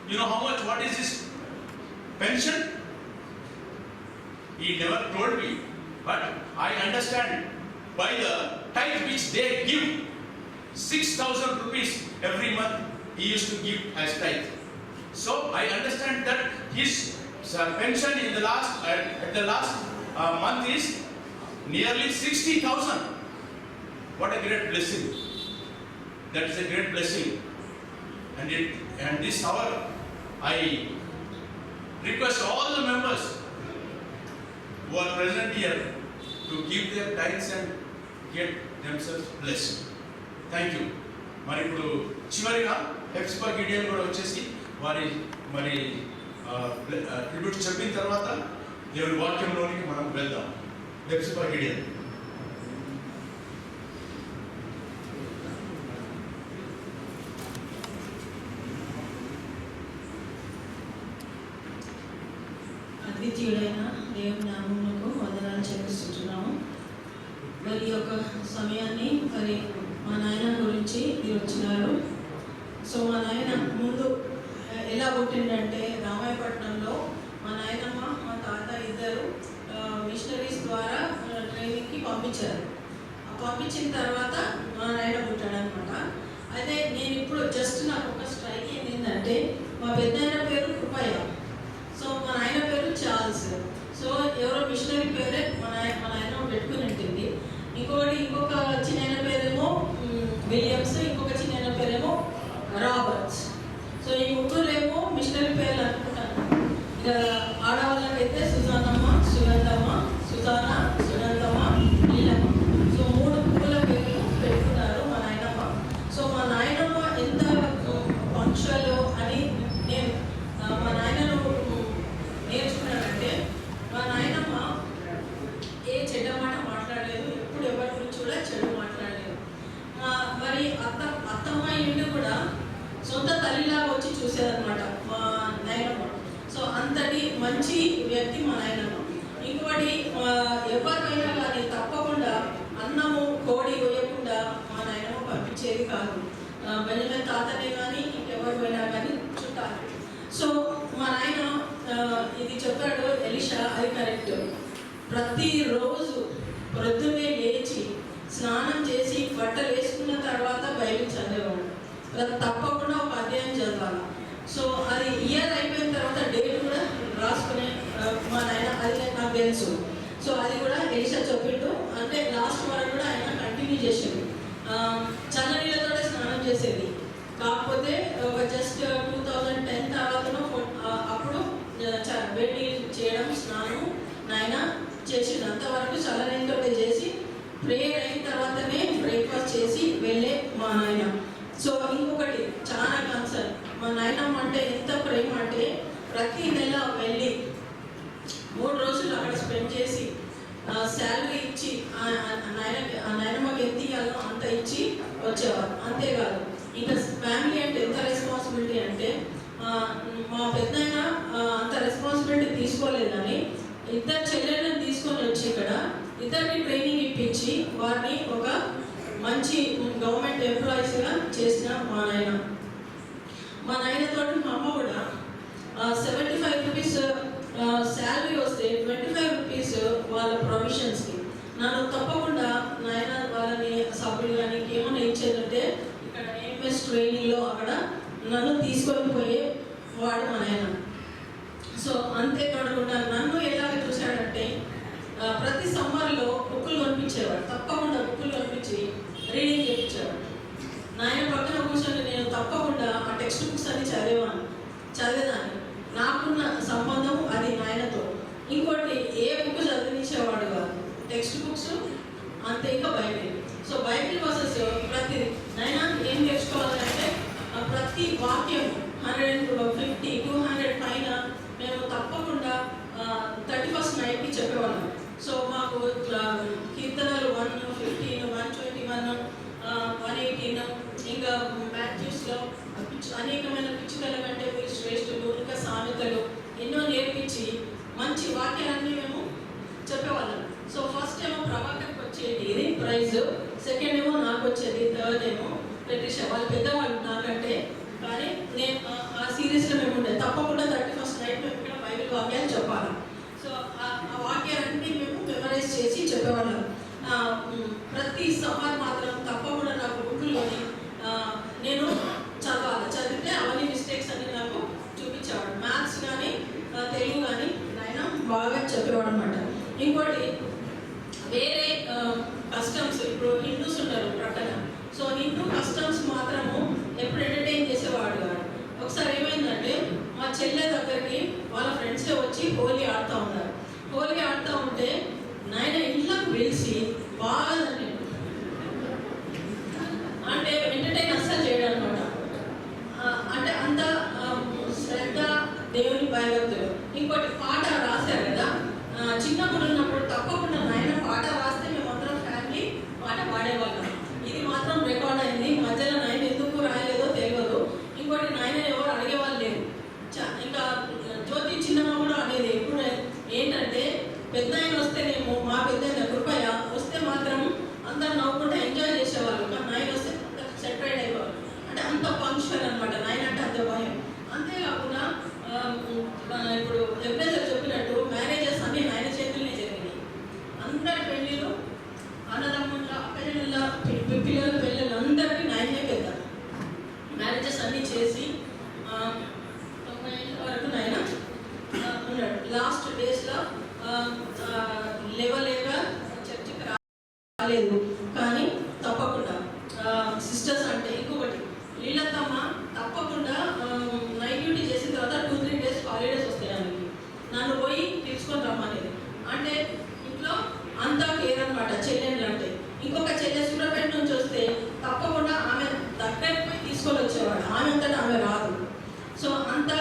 you know what is his pension? He never told me, but I understand by the tithe which they give, 6,000 rupees every month he used to give as tithe. So I understand that his pension in the last month is nearly 60,000. What a great blessing! That is a great blessing. And this hour, I request all the members who are present here to give their tithes and get themselves blessed. Thank you. మరి ఇప్పుడు చివరిగా Hepsiba Gideon కూడా వచ్చేసి వారి tribute చెప్పిన తర్వాత దేవుని వాక్యంలోనికి మనం వెళ్దాం. హెప్సిబా గిడియన్. అద్వితీయుడైన దేవుని నామమునకు వందనాలు చెల్లిస్తున్నాము. మరి ఈ యొక్క సమయాన్ని మరి మా నాయన గురించి మీరు వచ్చినారు. సో మా నాయన ముందు ఎలా పుట్టిందంటే రామాయపట్నంలో మా నాయనమ్మ మా తాత ఇద్దరు మిషనరీస్ ద్వారా ట్రైనింగ్కి పంపించారు. పంపించిన తర్వాత మా నాయన పుట్టాడు అనమాట. అయితే నేను ఇప్పుడు జస్ట్ నాకు ఒక స్ట్రైక్ ఏంటంటే మా పెద్దయిన పేరు కృపయ్య, సో మా నాయన పేరు చార్ల్స్. సో ఎవరో మిషనరీ పేరే మా నాయన పెట్టుకుని ఉంటుంది. ఇంకొక చిన్న పేరేమో విలియమ్స్, ఇంకొక చిన్న పేరేమో రాబర్ట్స్. సో ఈ ముగ్గురేమో మిషనరీ పేర్లు అనుకుంటాను. ఇక ఆడవాళ్ళకైతే సుజానమ్మ, సుగంధమ్మ, సుజానా, సుగంధమ్మ, లీలమ్మ. సో 3 పువ్వుల పేర్లు పెట్టుకున్నారు మా నాయనమ్మ. సో మా నాయనమ్మ ఎంత పంక్చువల్ అని నేను మా నాయనను నేర్చుకున్నానంటే, మా నాయనమ్మ ఏ చెడ్డ మాట మాట్లాడలేదు, ఎప్పుడు ఎవరి గురించి కూడా చెడు మాట్లాడలేదు. మరి అత్తమ్మ ఇంటి కూడా సొంత తల్లిలాగా వచ్చి చూసేదన్నమాట మా నాయనమ్మ. సో అంతటి మంచి వ్యక్తి మా నాయనమ్మ. ఇంకోటి ఎవరికైనా కానీ తప్పకుండా అన్నము కోడి వేయకుండా మా నాయనమ్మ పంపించేది కాదు. బెంజమిన్ తాతనే కానీ ఇంకెవరికైనా కానీ చుట్టాలి. సో మా నాయన ఇది చెప్పాడు ఎలీషా, అది కరెక్ట్. ప్రతిరోజు ప్రొద్దునే లేచి స్నానం చేసి బట్టలు వేసుకున్న తర్వాత బైబిల్ చదివేవాడు. తప్పకుండా ఒక అధ్యాయం చదవాలి. సో అది ఇయర్ అయిపోయిన తర్వాత డేట్ కూడా రాసుకునే మా నాయన, అది నాకు తెలుసు. సో అది కూడా ఎలీషా చెప్పిండు. అంటే లాస్ట్ వరకు కూడా ఆయన కంటిన్యూ చేసేది. చల్లనీళ్ళతోనే స్నానం చేసేది. కాకపోతే ఒక జస్ట్ 2010 తర్వాత అప్పుడు వేడి చేయడం స్నానం నాయన చేసిండు. అంతవరకు చల్లనీళ్ళతో చేసి ప్రేయర్ అయిన తర్వాతనే బ్రేక్ఫాస్ట్ చేసి వెళ్ళే మా నాయన. సో ఇంకొకటి చాలా కన్సర్న్, మా నాయనమ్మ అంటే ఎంత ప్రేమ అంటే ప్రతి నెల వెళ్ళి 3 రోజులు అక్కడ స్పెండ్ చేసి శాలరీ ఇచ్చి నాయనమ్మకి ఎంత ఇవ్వాలో అంత ఇచ్చి వచ్చేవారు. అంతేకాదు ఇంకా ఫ్యామిలీ అంటే ఎంత రెస్పాన్సిబిలిటీ అంటే మా పెద్దయినా అంత రెస్పాన్సిబిలిటీ తీసుకోలేదని 2 చెల్లెళ్ళని తీసుకొని వచ్చి ఇక్కడ 2 ట్రైనింగ్ ఇప్పించి వారిని ఒక మంచి గవర్నమెంట్ ఎంప్లాయీస్గా చేసిన మా నాయన. మా నాయనతో మా అమ్మ కూడా 75 రూపీస్ శాలరీ వస్తే 25 రూపీస్ వాళ్ళ ప్రొవిజన్స్కి నన్ను తప్పకుండా నాయన వాళ్ళని సభ్యులు కానీ ఏమైనా ఇచ్చేదంటే ఇక్కడ ఏఎంఎస్ ట్రైనింగ్లో అక్కడ నన్ను తీసుకొని పోయే వాడు మా నాయన. సో అంతేకాకుండా నన్ను ఎలాగ చూశాడంటే ప్రతి సమ్మర్లో బుక్కులు కొనిపించేవాడు. తప్పకుండా బుక్కులు కొనిపించి రీడింగ్ చేయించేవాడు. నాయన పక్కన కూర్చొని నేను తప్పకుండా ఆ టెక్స్ట్ బుక్స్ అన్ని చదివేదాన్ని. నాకున్న సంబంధం అది నాయనతో. ఇంకోటి ఏ బుక్ చదివించేవాడు కాదు, టెక్స్ట్ బుక్స్ అంతే, ఇంకా బైబిల్. సో బైబిల్ వర్సెస్ ప్రతి నైనా ఏం నేర్చుకోవాలంటే ప్రతి వాక్యం 150, 200 పైన మేము తప్పకుండా 31st నైట్కి చెప్పేవాళ్ళం. సో మాకు కీర్తనలు 115, 121, 118, ఇంకా మ్యాథ్యూస్లో అనేకమైన పిచ్చుకల కంటే మీరు శ్రేష్ఠులు, ఇంకా సామెతలు ఎన్నో నేర్పించి మంచి వాక్యాలన్నీ మేము చెప్పేవాళ్ళం. సో ఫస్ట్ ఏమో ప్రభాకర్కి వచ్చేది ఇది ప్రైజ్, సెకండ్ ఏమో నాకు వచ్చేది, థర్డ్ ఏమో లెటిషా. వాళ్ళు పెద్దవాళ్ళు నాకంటే, కానీ నేను ఆ సిరీస్లో మేము ఉండే తప్పకుండా 31st నైట్ మేము ఇక్కడ బైబిల్ వాక్యాలు చెప్పాలి. సో ఆ వాక్యాలన్నీ మేము మెమరైజ్ చేసి చెప్పేవాళ్ళం. ప్రతి సవాల్ మాత్రం తప్పకుండా నాకు బుక్లోని నేను చదివితే అవన్నీ మిస్టేక్స్ అన్ని నాకు చూపించేవాడు. మ్యాథ్స్ కానీ తెలుగు కానీ ఆయన బాగా చెప్పేవాడు అనమాట. ఇంకోటి వేరే కస్టమ్స్, ఇప్పుడు హిందూస్ ఉంటారు ప్రక్కన, సో హిందూ కస్టమ్స్ మాత్రము ఎప్పుడు ఎంటర్టైన్ చేసేవాడు కాదు. ఒకసారి ఏమైందంటే మా చెల్లె దగ్గరికి వాళ్ళ ఫ్రెండ్సే వచ్చి హోలీ ఆడుతూ ఉన్నారు. హోలీ ఆడుతూ ఉంటే నాయన ఇంట్లోకి పిలిచి బాగా అంటే ఎంటర్టైన్ అస్సలు చేయడం అనమాట. అంటే అంత శ్రద్ధ, దేవుని భయభక్తులు. ఇంకోటి పాట రాశారు కదా, చిన్నప్పుడు ఉన్నప్పుడు తప్పకుండా నాయన పాట రాస్తే మేమందరం ఫ్యామిలీ పాట పాడేవాళ్ళం. ఇది మాత్రం రికార్డ్ అయింది. మధ్యలో నాయన ఎందుకు రాయలేదో తెలియదు. ఇంకోటి నాయన ఎవరు అడిగేవాళ్ళు లేరు. ఇంకా జ్యోతి చిన్నమ్మ కూడా అనేది ఎప్పుడు ఏంటంటే పెద్ద ఆయన వస్తేనేమో, మా పెద్ద ఆయన కృపయ్య వస్తే మాత్రం అందరూ నవ్వుకుంటే ఎంజాయ్ చేసేవాళ్ళు, కానీ నాయన వస్తే సెపరేట్ అయిపోవాలి. అంటే అంత ఫంక్షన్ అనమాట నాయన అంటే అంత భయం. అంతేకాకుండా ఇప్పుడు ఎప్పుడైతే చెప్పినట్టు మ్యారేజెస్ అన్ని నాయన చేతుల్నే జరిగినాయి. అందరి పెళ్ళిళ్ళు, అన్నదమ్ముళ్ళ, అక్కజనుల పిల్లల పెళ్ళిళ్ళు అందరికీ నాయనే పెద్ద. మ్యారేజెస్ అన్నీ చేసి 90 ఏళ్ళ వరకు నాయన ఉన్నాడు. లాస్ట్ డేస్లో లేవలేక చర్చికి రాలేదు, కానీ తప్పకుండా సిస్టర్స్ అంటే ఇంకొకటి లీలతమ్మ తప్పకుండా నైట్ డ్యూటీ చేసిన తర్వాత 2-3 డేస్ హాలిడేస్ వస్తాయి ఆమెకి. నన్ను పోయి తీసుకొని రమ్మనేది. అంటే ఇంట్లో అంతా కేర్ అనమాట చెల్లెళ్ళు అంటే. ఇంకొక చెల్లె సూర్యాపేట నుంచి వస్తే తప్పకుండా ఆమె దగ్గరికి పోయి తీసుకొని వచ్చేవాడు, ఆమె అంతటా ఆమె రాదు. సో అంత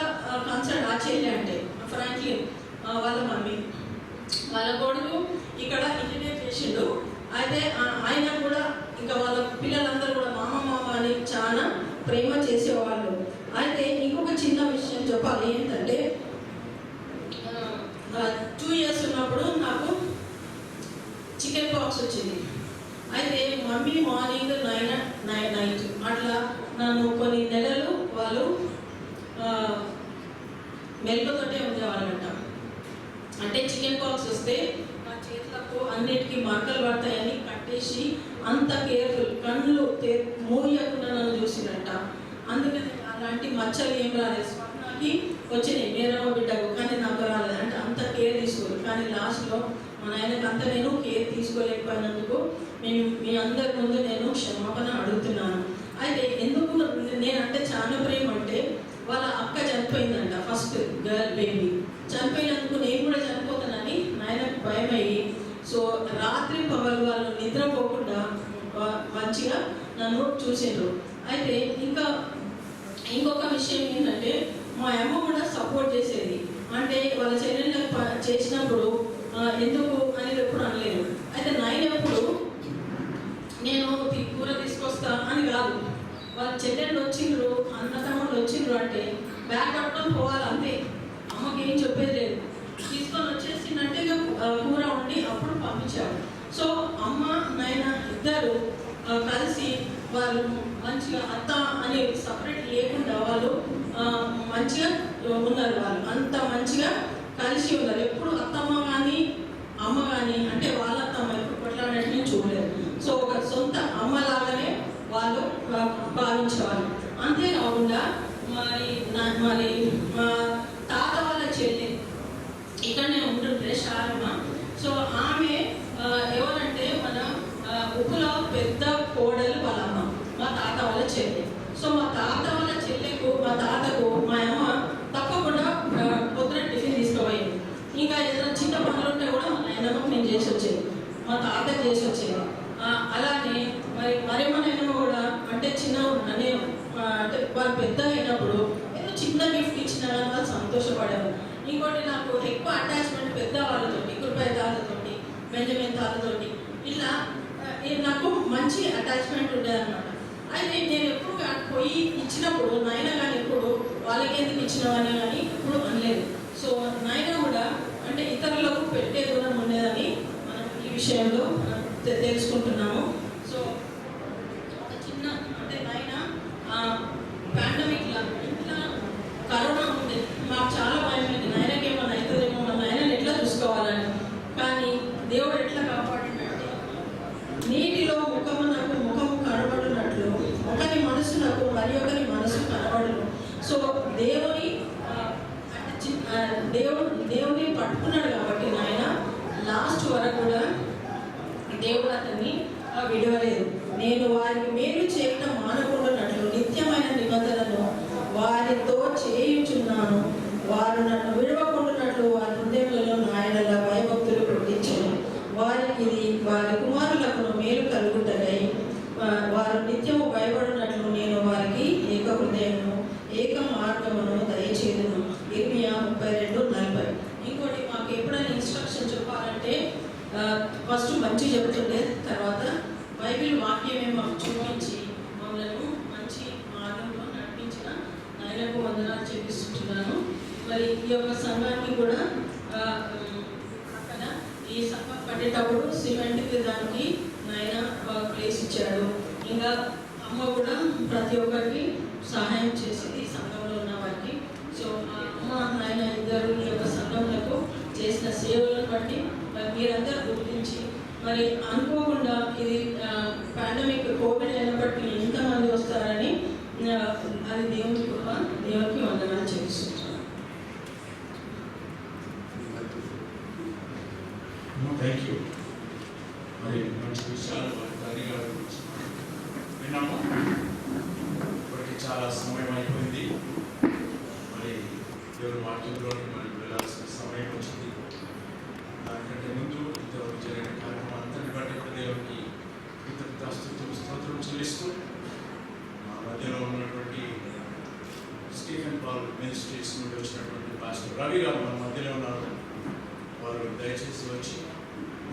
కన్సర్న్ ఆ చెల్లె అంటే. ఫ్రాంక్లిన్ వాళ్ళ మమ్మీ, వాళ్ళ కొడుకు ఇక్కడ ఇంజనీర్ చేసిండు. అయితే ఆయన కూడా ఇంకా వాళ్ళ పిల్లలందరూ కూడా మామ అని చాలా ప్రేమ చేసేవాళ్ళు. అయితే ఇంకొక చిన్న విషయం చెప్పాలి ఏంటంటే 2 years ఉన్నప్పుడు నాకు చికెన్ పాక్స్ వచ్చింది. అయితే మమ్మీ మార్నింగ్ 9 నైట్ అట్లా నన్ను కొన్ని నెలలు వాళ్ళు మెల్కతోటే ఉండేవాళ్ళంట. అంటే చికెన్ పాక్స్ వస్తే నా చేతులకు అన్నిటికీ మరకలు పడతాయని కట్టేసి అంత కేర్ఫుల్, కళ్ళు మూయకుండా నన్ను చూసినట్ట. అందుకని అలాంటి మచ్చలు ఏం రాలేదు. స్వర్ణకి వచ్చినాయి నేరమ్మ బిడ్డకు, కానీ నాకు రాలేదు. అంటే అంత కేర్ తీసుకోరు. కానీ లాస్ట్లో మా నాయనకు అంత నేను కేర్ తీసుకోలేకపోయినందుకు మీ అందరి ముందు నేను క్షమాపణ అడుగుతున్నాను. అయితే ఎందుకు నేనంటే చాలా ప్రేమ అంటే వాళ్ళ అక్క చనిపోయిందంట, ఫస్ట్ గర్ల్ బేబీ చనిపోయినందుకు నేను కూడా చనిపోతానని నాయనకు భయం అయ్యి, సో రాత్రి పగలు వాళ్ళు నిద్రపోకుండా మంచిగా నన్ను చూసిండ్రు. అయితే ఇంకొక విషయం ఏంటంటే మా అమ్మ కూడా సపోర్ట్ చేసేది. అంటే వాళ్ళ చెల్లెళ్ళకి చేసినప్పుడు ఎందుకు అనేది ఎప్పుడు అనలేదు. అయితే నాయన ఎప్పుడు నేను కూర తీసుకొస్తా అని కాదు, వాళ్ళ చెల్లెళ్ళు వచ్చిండ్రు, అన్నతమ్ముళ్ళు వచ్చిండ్రు అంటే బ్యాగ్ పట్టుకొని పోవాలి అంతే. అమ్మకి ఏం చెప్పేది లేదు. తీసుకొని వచ్చేసిందంటే ఇక కూర వండి అప్పుడు పంపించాడు. సో అమ్మ నాయన ఇద్దరు కలిసి వాళ్ళు మంచిగా అత్త అని సపరేట్ లేకుండా వాళ్ళు మంచిగా ఉన్నారు. వాళ్ళు అంత మంచిగా కలిసి ఉన్నారు. ఎప్పుడు అత్తమ్మ కానీ అమ్మ కానీ అంటే వాళ్ళ అత్తమ్మ ఎప్పుడు కొట్లాడినట్టు నేను చూడలేదు. సో ఒక సొంత అమ్మలాగానే వాళ్ళు భావించేవాళ్ళు. అంతేకాకుండా మరి మా తాత వాళ్ళ చెల్లి ఇక్కడనే ఉంటుంటే శారమ్మ. సో ఆమె ఎవరంటే మన ఉప్పులో పెద్ద కోడలు వాళ్ళ అమ్మ, మా తాత వాళ్ళ చెల్లి. సో మా తాత వాళ్ళ చెల్లెకు మా తాతకు మా అమ్మ తప్పకుండా పొద్దున టిఫిన్ తీసుకుపోయింది. ఇంకా ఏదైనా చిన్న పనులు ఉంటే కూడా మా నాయనమ్మకు నేను చేసి వచ్చేది, మా తాతకు చేసి వచ్చేది. అలానే మరి మా నాయనమ్మ కూడా అంటే నేను అంటే వాళ్ళు పెద్ద అయినప్పుడు ఏదో చిన్న గిఫ్ట్ ఇచ్చినా కానీ వాళ్ళు సంతోషపడేవారు. ఇంకోటి నాకు ఎక్కువ అటాచ్మెంట్ పెద్ద వాళ్ళతోటి, కుర్బాయి తాతతోటి, బెంజమిన్ తాతతోటి, ఇలా నాకు మంచి అటాచ్మెంట్ ఉండేది అనమాట. అయితే నేను ఎప్పుడు పోయి ఇచ్చినప్పుడు నాయన కానీ ఎప్పుడు వాళ్ళకి ఎందుకు ఇచ్చినవని కానీ ఎప్పుడు అనలేదు. సో నాయన కూడా అంటే ఇతరులకు పెట్టే దూరం ఉండేదని మనం ఈ విషయంలో తెలుసుకుంటున్నాము. సో ఒక చిన్న అంటే నాయన పాండమిక్లా ఇంట్లో కరోనా ఉంది, మాకు చాలా భయం ఉంది, నాయనకి ఏమన్నా అవుతుందేమో, మా నాయనని ఎట్లా చూసుకోవాలని. కానీ దేవుడు ఎట్లా కాపాడినట్టే నీటిలో ముఖమునకు ముఖము కనబడినట్లు ఒకరి మనసునకు మరి ఒకరి మనసు కనబడును. సో దేవుని పట్టుకున్నాడు కాబట్టి నాయన లాస్ట్ వరకు కూడా దేవుడు అతన్ని విడవలేదు. నేను వారికి మేలు చేయటం మానకుండానట్లు నిత్యమైన నిబంధనను వారితో చేయుచున్నాను. వారు నన్ను విడవకుండానట్లు వారి హృదయంలో నాయనల భయభక్తులు పుట్టించను. వారికి వారి కుమారులకు మేలు కలుగుటకై వారు నిత్యము భయపడినట్లు నేను వారికి ఏక హృదయము ఏక మార్గమును దయచేదును. ఇర్మియా 32:40. ఇంకోటి మాకు ఎప్పుడైనా ఇన్స్ట్రక్షన్ చెప్పాలంటే ఫస్ట్ మంచి చెబుతుండే, తర్వాత బైబిల్ వాక్యమే మాకు చూపించి మమ్మల్ని మంచి మార్గంలో నడిపించిన నాయనకు వందనాలు చెల్లిస్తున్నాను. మరి ఈ యొక్క సంఘానికి కూడా అక్కడ ఈ సంఘం కట్టేటప్పుడు సిమెంట్ దానికి నాయన ప్లేస్ ఇచ్చాడు. ఇంకా అమ్మ కూడా ప్రతి ఒక్కరికి సహాయం చేసింది ఈ సంఘంలో ఉన్న వారికి. సో అమ్మ నాయన ఇద్దరు ఈ యొక్క సంఘంలో చేసిన సేవలను బట్టి మీరందరూ గుర్తించి మరి అనుకోకుండా ఇది పాండమిక్ కోవిడ్ అయినప్పటికీ ఎంతమంది వస్తారని అది దేవుని కృప. దేవునికి వందనాలు చేస్తున్నాను. Thank you. మరి మంచి విషయాలు విన్నాము. ఇప్పటికి చాలా సమయం అయిపోయింది. మరి దేవుని వాక్యంలోకి మనం వెళ్ళాల్సిన సమయం వచ్చింది. దానికంటే ముందు ఇంతవరకు జరిగిన కార్యక్రమం అంతటి బట్టి దేవునికి స్తోత్రం చెల్లిస్తూ మా మధ్యలో ఉన్నటువంటి స్టీఫెన్ పాల్ మినిస్ట్రీస్ నుండి వచ్చినటువంటి పాస్టర్ రవి గారు మన మధ్యలో ఉన్నారు. వారు దయచేసి వచ్చి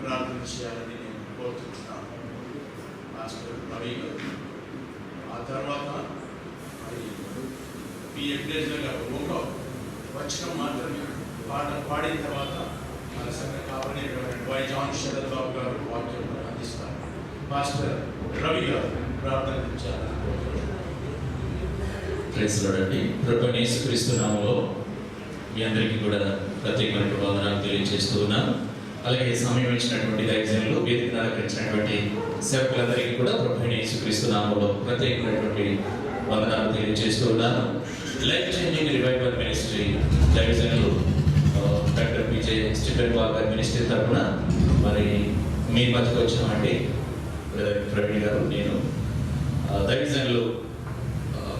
ప్రార్థన చేయాలని నేను కోరుతున్నాను. పాస్టర్ రవి గారు ఆ తర్వాత మరి పి వెంకటేశ్వర గారు ఒక వచనం మాత్రమే పాట పాడిన తర్వాత మన సంఘ కాపాడేటువంటి వై జాన్ శరత్ బాబు గారు వాక్యం అందిస్తారు. పాస్టర్ రవి గారు ప్రార్థన చేయాలని కోరుతున్నాను. Praise Lord. ప్రభువైన యేసుక్రీస్తు నామములో మీ అందరికీ కూడా ప్రత్యేకమైన వందనాలు తెలియజేస్తూ ఉన్నాను. అలాగే సమయం ఇచ్చినటువంటి దైవజనులు, వేదికను అలంకరించినటువంటి సేవకులందరికీ కూడా ప్రభువైన యేసుక్రీస్తు నామములో ప్రత్యేకమైనటువంటి వందనాలు తెలియజేస్తూ ఉన్నాను. లైఫ్ చేంజింగ్ రివైవల్ మినిస్ట్రీ దైవజనులు డాక్టర్ పిజే స్టీఫెన్ పాల్ గారి మినిస్ట్రీ తరఫున మరి మీ మధ్యకు వచ్చామండి. ప్రవీణ్ గారు, నేను దైవజనులు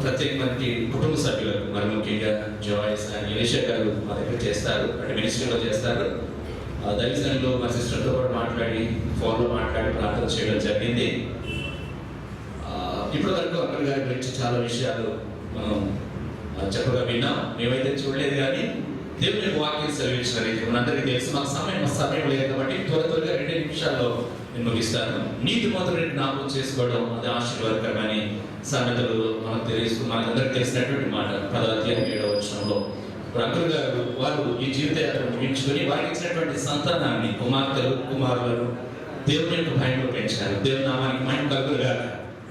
ప్రత్యేకమైన కుటుంబ సభ్యులకు మరి ముఖ్యంగా జాయిస్ అండ్ ఎలీషా గారు మా దగ్గర చేస్తారు, అంటే మినిస్ట్రీలో చేస్తారు. దైవజనులు మా సిస్టర్తో కూడా మాట్లాడి ఫోన్లో మాట్లాడి ప్రార్థన చేయడం జరిగింది. ఇప్పటి వరకు అక్కడి గారి గురించి చాలా విషయాలు మనం చెప్పగా విన్నాం. మేమైతే చూడలేదు, కానీ దేవుని వాక్యం సెలవించిన రీతి మనందరికీ తెలుసు. మాకు సమయం లేదు కాబట్టి త్వరగా 2 నిమిషాల్లో నేను ముగిస్తాను. నీతి మాత్రం జ్ఞాపకం చేసుకోవడం అది ఆశీర్వాదకరమని సంగతులు మనకందరికి తెలిసినటువంటి మాట. 10వ అధ్యాయం 7వ వచనంలో అంకుల్ గారు వారు ఈ జీవితయాత్ర ముగించుకొని వారికి ఇచ్చినటువంటి సంతానాన్ని, కుమార్తెలు కుమారులను దేవుని యొక్క భయంలో పెంచారు. దేవుని నామానికి మహిమ కలుగునుగాక.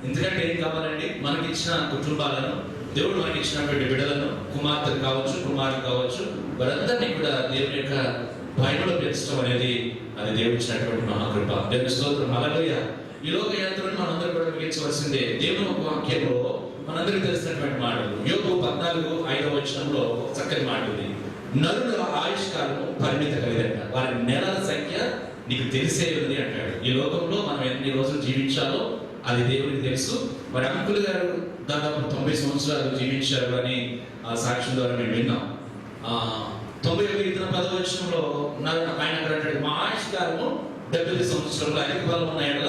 ఎందుకంటే ఏం కావాలండి, మనకి ఇచ్చిన కుటుంబాలను, దేవుడు మనకి ఇచ్చినటువంటి బిడ్డలను, కుమార్తెలు కావచ్చు కుమారులు కావచ్చు, వారందరినీ కూడా దేవుని యొక్క భయంలో పెంచడం అనేది అది దేవుడు ఇచ్చినటువంటి మహాకృప. దేవుని స్తోత్రం. హల్లెలూయా. ఈ లోక యాత్రను మనందరూ కూడా ముగించవలసిందే. దేవుని ఒక వాక్యంలో మనందరికీ తెలిసినటువంటి మాటలు. యోబు 14:5వ వచనంలో చక్కని మాట ఉంది. నరుల ఆయుష్కాలము పరిమిత కలిదంట, వారి నెలల సంఖ్య నీకు తెలిసే ఉంది అంటాడు. ఈ లోకంలో మనం ఎన్ని రోజులు జీవించాలో అది దేవుడికి తెలుసు. మరి అంకుల్ గారు దాదాపు 90 సంవత్సరాలు జీవించారు అని ఆ సాక్ష్యం ద్వారా మేము విన్నాం. 91 10 ఆయన అక్కడ అంటాడు, మా ఆయుష్ కాలము 70 సంవత్సరంలో, అధిక బలం ఉన్న ఏళ్ళ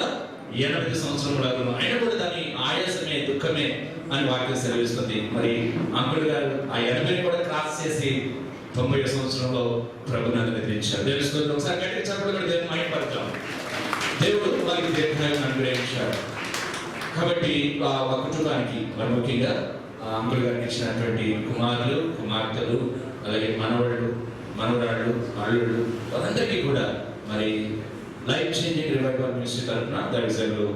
80 సంవత్సరంలో, అయినా కూడా దాని ఆయాసమే దుఃఖమే అని వాక్యం సెలవిస్తుంది. మరి అంకుల్ గారు ఆ 80 కూడా క్రాస్ చేసి 90 సంవత్సరంలో ప్రభుని నిద్రించారు. తెలుసుకోండి, ఒకసారి గట్టిగా చెప్పడం కూడా దేవుని మహిమపడతాం. దేవుడు వారికి దీర్ఘాయువును అనుగ్రహించాడు. కాబట్టి ఆ కుటుంబానికి మరి ముఖ్యంగా అంకుల్ గారికి ఇచ్చినటువంటి కుమారులు, కుమార్తెలు, అలాగే మనవళ్ళు, మనవరాళ్ళు, అల్లుళ్ళు, వాళ్ళందరికీ కూడా మరి లైఫ్ చేంజింగ్ రివైవల్ మినిస్ట్రీ తరఫున దైవజనులు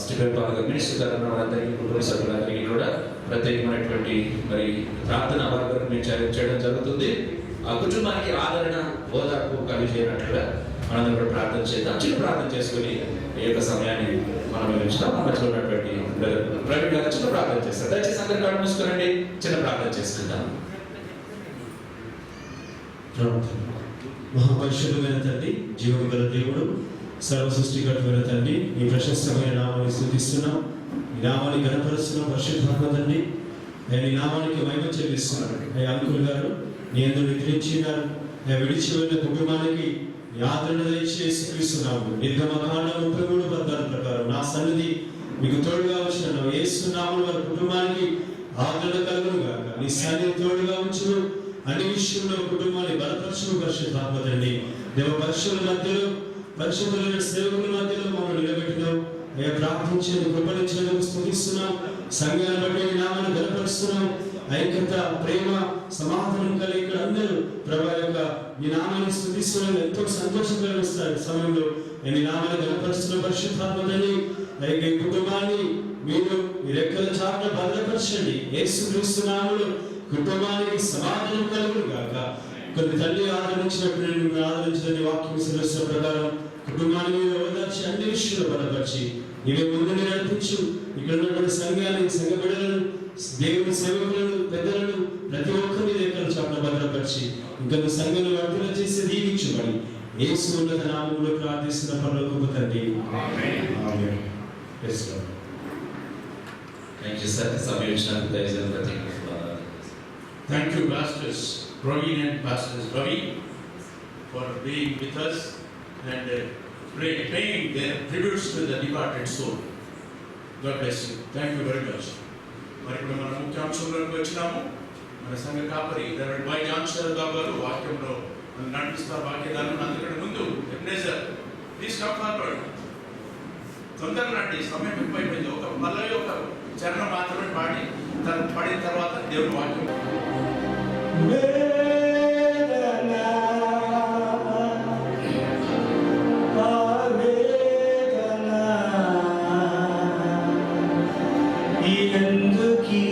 స్టీఫెన్ పాల్ గారి మినిస్ట్రీ తరఫున వాళ్ళందరికీ, కుటుంబ సభ్యులందరికీ కూడా ప్రత్యేకమైనటువంటి మరి ప్రార్థన వర్గం మేము చేయడం జరుగుతుంది. ఆ కుటుంబానికి ఆదరణ, ఓదార్పు కలిగేటట్టుగా మనందరం కూడా ప్రార్థన చేద్దాం. చిన్న ప్రార్థన చేసుకుని ఈ యొక్క సమయాన్ని మనం వివరించుదాం. మన మధ్యలో ఉన్నటువంటి ప్రవీణ్ గారు చిన్న ప్రార్థన చేస్తారు. దయచేసి అందరికీ కళ్ళు మూసుకోనండి, చిన్న ప్రార్థన చేసుకుందాం. మహాపరిశుద్ధమైన తండ్రి, జీవం గల దేవుడు, సర్వ సృష్టికర్తమైన తండ్రి, ఈ ప్రశస్తమైన నామాన్ని స్తుతిస్తున్నాం, ఈ నామాన్ని గణపరుస్తున్నాం. పరిశుద్ధాత్మ తండ్రి, నీ నామానికి మహిమ చెల్లిస్తున్నాడు. అయ్యా అంకుల్ గారు నీ అందరూ నిద్రించినారు. విడిచి వెళ్ళిన కుటుంబానికి ఆదరణ దయచేసి పిలుస్తున్నాము. నిర్గమకాండం 33 ప్రకారం నా సన్నిధి మీకు తోడుగా వచ్చిన యేసునామమున వారి కుటుంబానికి ఆదరణ కలుగును గాక. నీ సన్నిధి తోడుగా ఉంచును, అన్ని విషయంలో కుటుంబాన్ని బలపరచును. పరిశుద్ధాత్మ తండ్రి, దేవ పరిశుద్ధుల మధ్యలో, పరిశుద్ధులైన సేవకుల మధ్యలో మమ్మల్ని నిలబెట్టినాం. అయ్యా ప్రార్థించేందుకు కృపణించేందుకు స్తుతిస్తున్నాం. సంఘాన్ని బట్టి నీ నామాన్ని బలపరుస్తున్నాం. ఐక్యత, ప్రేమ, సమాధానం కలిగి ఇక్కడ అందరూ ప్రభా యొక్క నీ నామాన్ని స్తుతిస్తున్నాం. ఎంతో సంతోషం కలిగిస్తారు సమయంలో నీ నామాన్ని బలపరుస్తున్న పరిశుద్ధాత్మ తండ్రి, ఈ కుటుంబాన్ని మీరు ఈ రెక్కల చాటున భద్రపరచండి. యేసుక్రీస్తు నామములో కుటుంబానికి సమాధానం కలుగును గాక. కొన్ని తల్లి ఆదరించినప్పుడు ఆదరించిన వాక్యం సెలవుస్తున్న ప్రకారం కుటుంబాన్ని మీరు ఓదార్చి అన్ని విషయాలు బలపరిచి ఇవే ముందు నడిపించు. ఇక్కడ ఉన్నటువంటి సంఘాన్ని, సంఘ బిడ్డలను, దేవుని సేవకులను, పెద్దలను ప్రతి ఒక్కరిని రెక్కల చాటున భద్రపరిచి ఇంకా సంఘాన్ని వర్ధన చేసి దీవించమని యేసు ఉన్నత నామములో ప్రార్థిస్తున్న పరలోకపు తండ్రి, ఆమేన్. Thank you sir. సమయం ఇచ్చినందుకు దయచేసి ప్రత్యేక Thank you, Pastors Praveen and Pastors Ravi, for being with us and paying their tributes to the departed soul. God bless you. Thank you very much. మరి ఇప్పుడు మన ముఖ్యాంశంలోకి వచ్చినాము. మన సంఘ కాపరి రెవరెండ్ వై జాన్సన్ గారు వాక్యంలో నడిపిస్తారు. వాక్యదానం అందుకంటే ముందు ఎబ్నేజర్ ప్లీజ్ కమ్ ఫార్వర్డ్. తొందరగా రండి, సమయం ఎక్కువైపోయింది. ఒక పల్లవి, ఒక చరణం మాత్రమే పాడి పడిన తర్వాత దేవుని వాక్యం. ఎందుకీ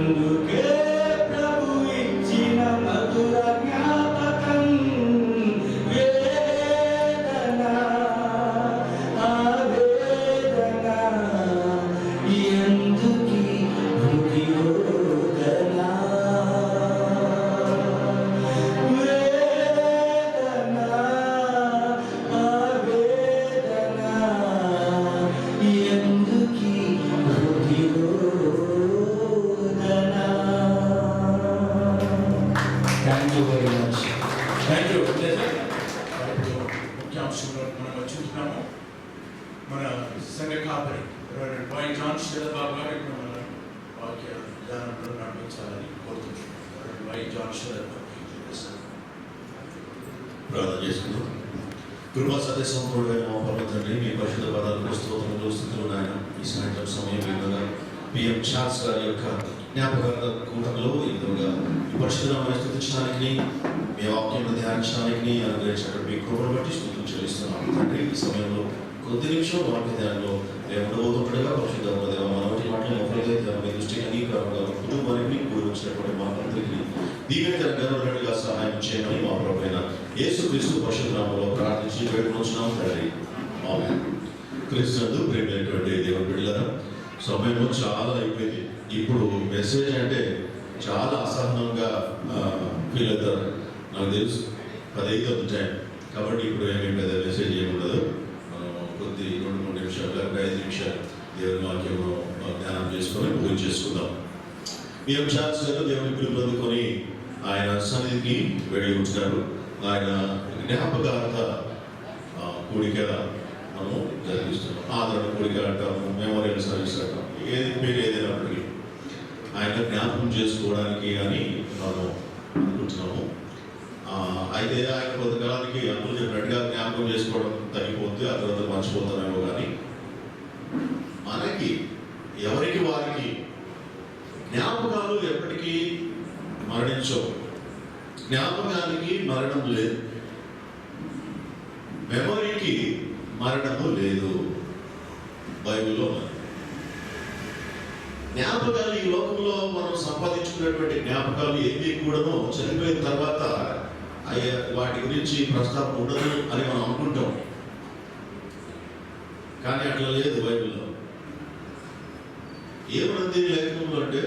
అందుకే ప్రభు ఇచ్చిన మధుర జ్ఞాపకం వేదన ఆవేదన ఎందుకీ హృది రోదన వేదన ఆవేదన ఎందుకీ హృది రోదన. Thank you very much. Thank you. ఇప్పుడు ముఖ్యాంశంలో మనం చూస్తున్నాము. మన సంఘ కాపరి వై జాన్ శరత్ బాబు గారు ఇప్పుడు మన వాక్య ధ్యానంలో నడిపించాలని కోరుతున్నాం. వై జాన్ శరత్ బాబు ప్రార్థన చేసుకుందాం. కృపా సత్య సంపూర్ణమైన మా పరమ తండ్రి, మీ పరిశుద్ధ పదాలకు స్తోత్రములు స్తుతులు నాయన. ఈ సాయంత్రం సమయం విధంగా పిఎం చార్ల్స్ గారి యొక్క జ్ఞాపకార్థ కూటంలో ఈ విధంగా ఈ పరిశుద్ధమైన స్తుతించడానికి, మీ వాక్యం ధ్యానించడానికి అనుగ్రహించినటువంటి మీ కృపను బట్టి స్తుతులు చెల్లిస్తున్నాం తండ్రి. ఈ సమయంలో కొద్ది నిమిషం వాక్య ధ్యానంలో ఉండబోతుండగా పరిశుద్ధ దేవ మనటి మాటలు మొదలుగా మీ దృష్టికి అంగీకారంగా కుటుంబానికి కూడి వచ్చినటువంటి మా అందరికీ దీవెనకరంగా సహాయం చేయమని మా ప్రభువైన యేసుక్రీస్తు పరిశుద్ధ నామములో ప్రార్థించి వేడుకొనుచున్నాం తండ్రి. ఆమేన్. క్రీస్తునందు ప్రియమైనటువంటి దేవుని బిడ్డలారా, సమయం చాలా అయిపోయింది. ఇప్పుడు మెసేజ్ అంటే చాలా అసహనంగా ఫీల్ అవుతారు. నాకు తెలుసు 10 టైం కాబట్టి ఇప్పుడు ఏమీ పెద్ద మెసేజ్ ఏముండదు. కొద్ది 2-3 నిమిషాలు లేకపోతే 5 నిమిషాలు దేవుని వాక్యము ధ్యానం చేసుకొని పూజ చేసుకుందాం. ఈ అంశాలు దేవుని పిలుపు పొందుకొని ఆయన సన్నిధికి వెళ్ళి ఉంటున్నారు. ఆయన జ్ఞాపకార్థ కూడిక మనము జరిగిస్తున్నాం. ఆదరణ కూడిక అంటాము, మెమోరియల్ సర్వీస్ అంటాం, ఏది పేరు ఏదైనప్పటికీ ఆయన జ్ఞాపకం చేసుకోవడానికి అని మనం అనుకుంటున్నాము. అయితే ఆయన కొంతకాలానికి అందరూ చెప్పినట్టుగా జ్ఞాపకం చేసుకోవడం తగ్గిపోతే ఆ తర్వాత మర్చిపోతామేమో, కానీ మనకి ఎవరికి వారికి జ్ఞాపకాలు ఎప్పటికీ మరణించవు. జ్ఞాపకానికి మరణం లేదు, మెమొరీకి మరణము లేదు. బైబిల్లో జ్ఞాపకాలు ఈ లోకంలో మనం సంపాదించుకున్నటువంటి జ్ఞాపకాలు ఏవి కూడాను చనిపోయిన తర్వాత వాటి గురించి ప్రస్తావన ఉండదు అని మనం అనుకుంటాం. కానీ అట్లా లేదు. బైబిల్లో ఏమన్నది లేఖనంలో అంటే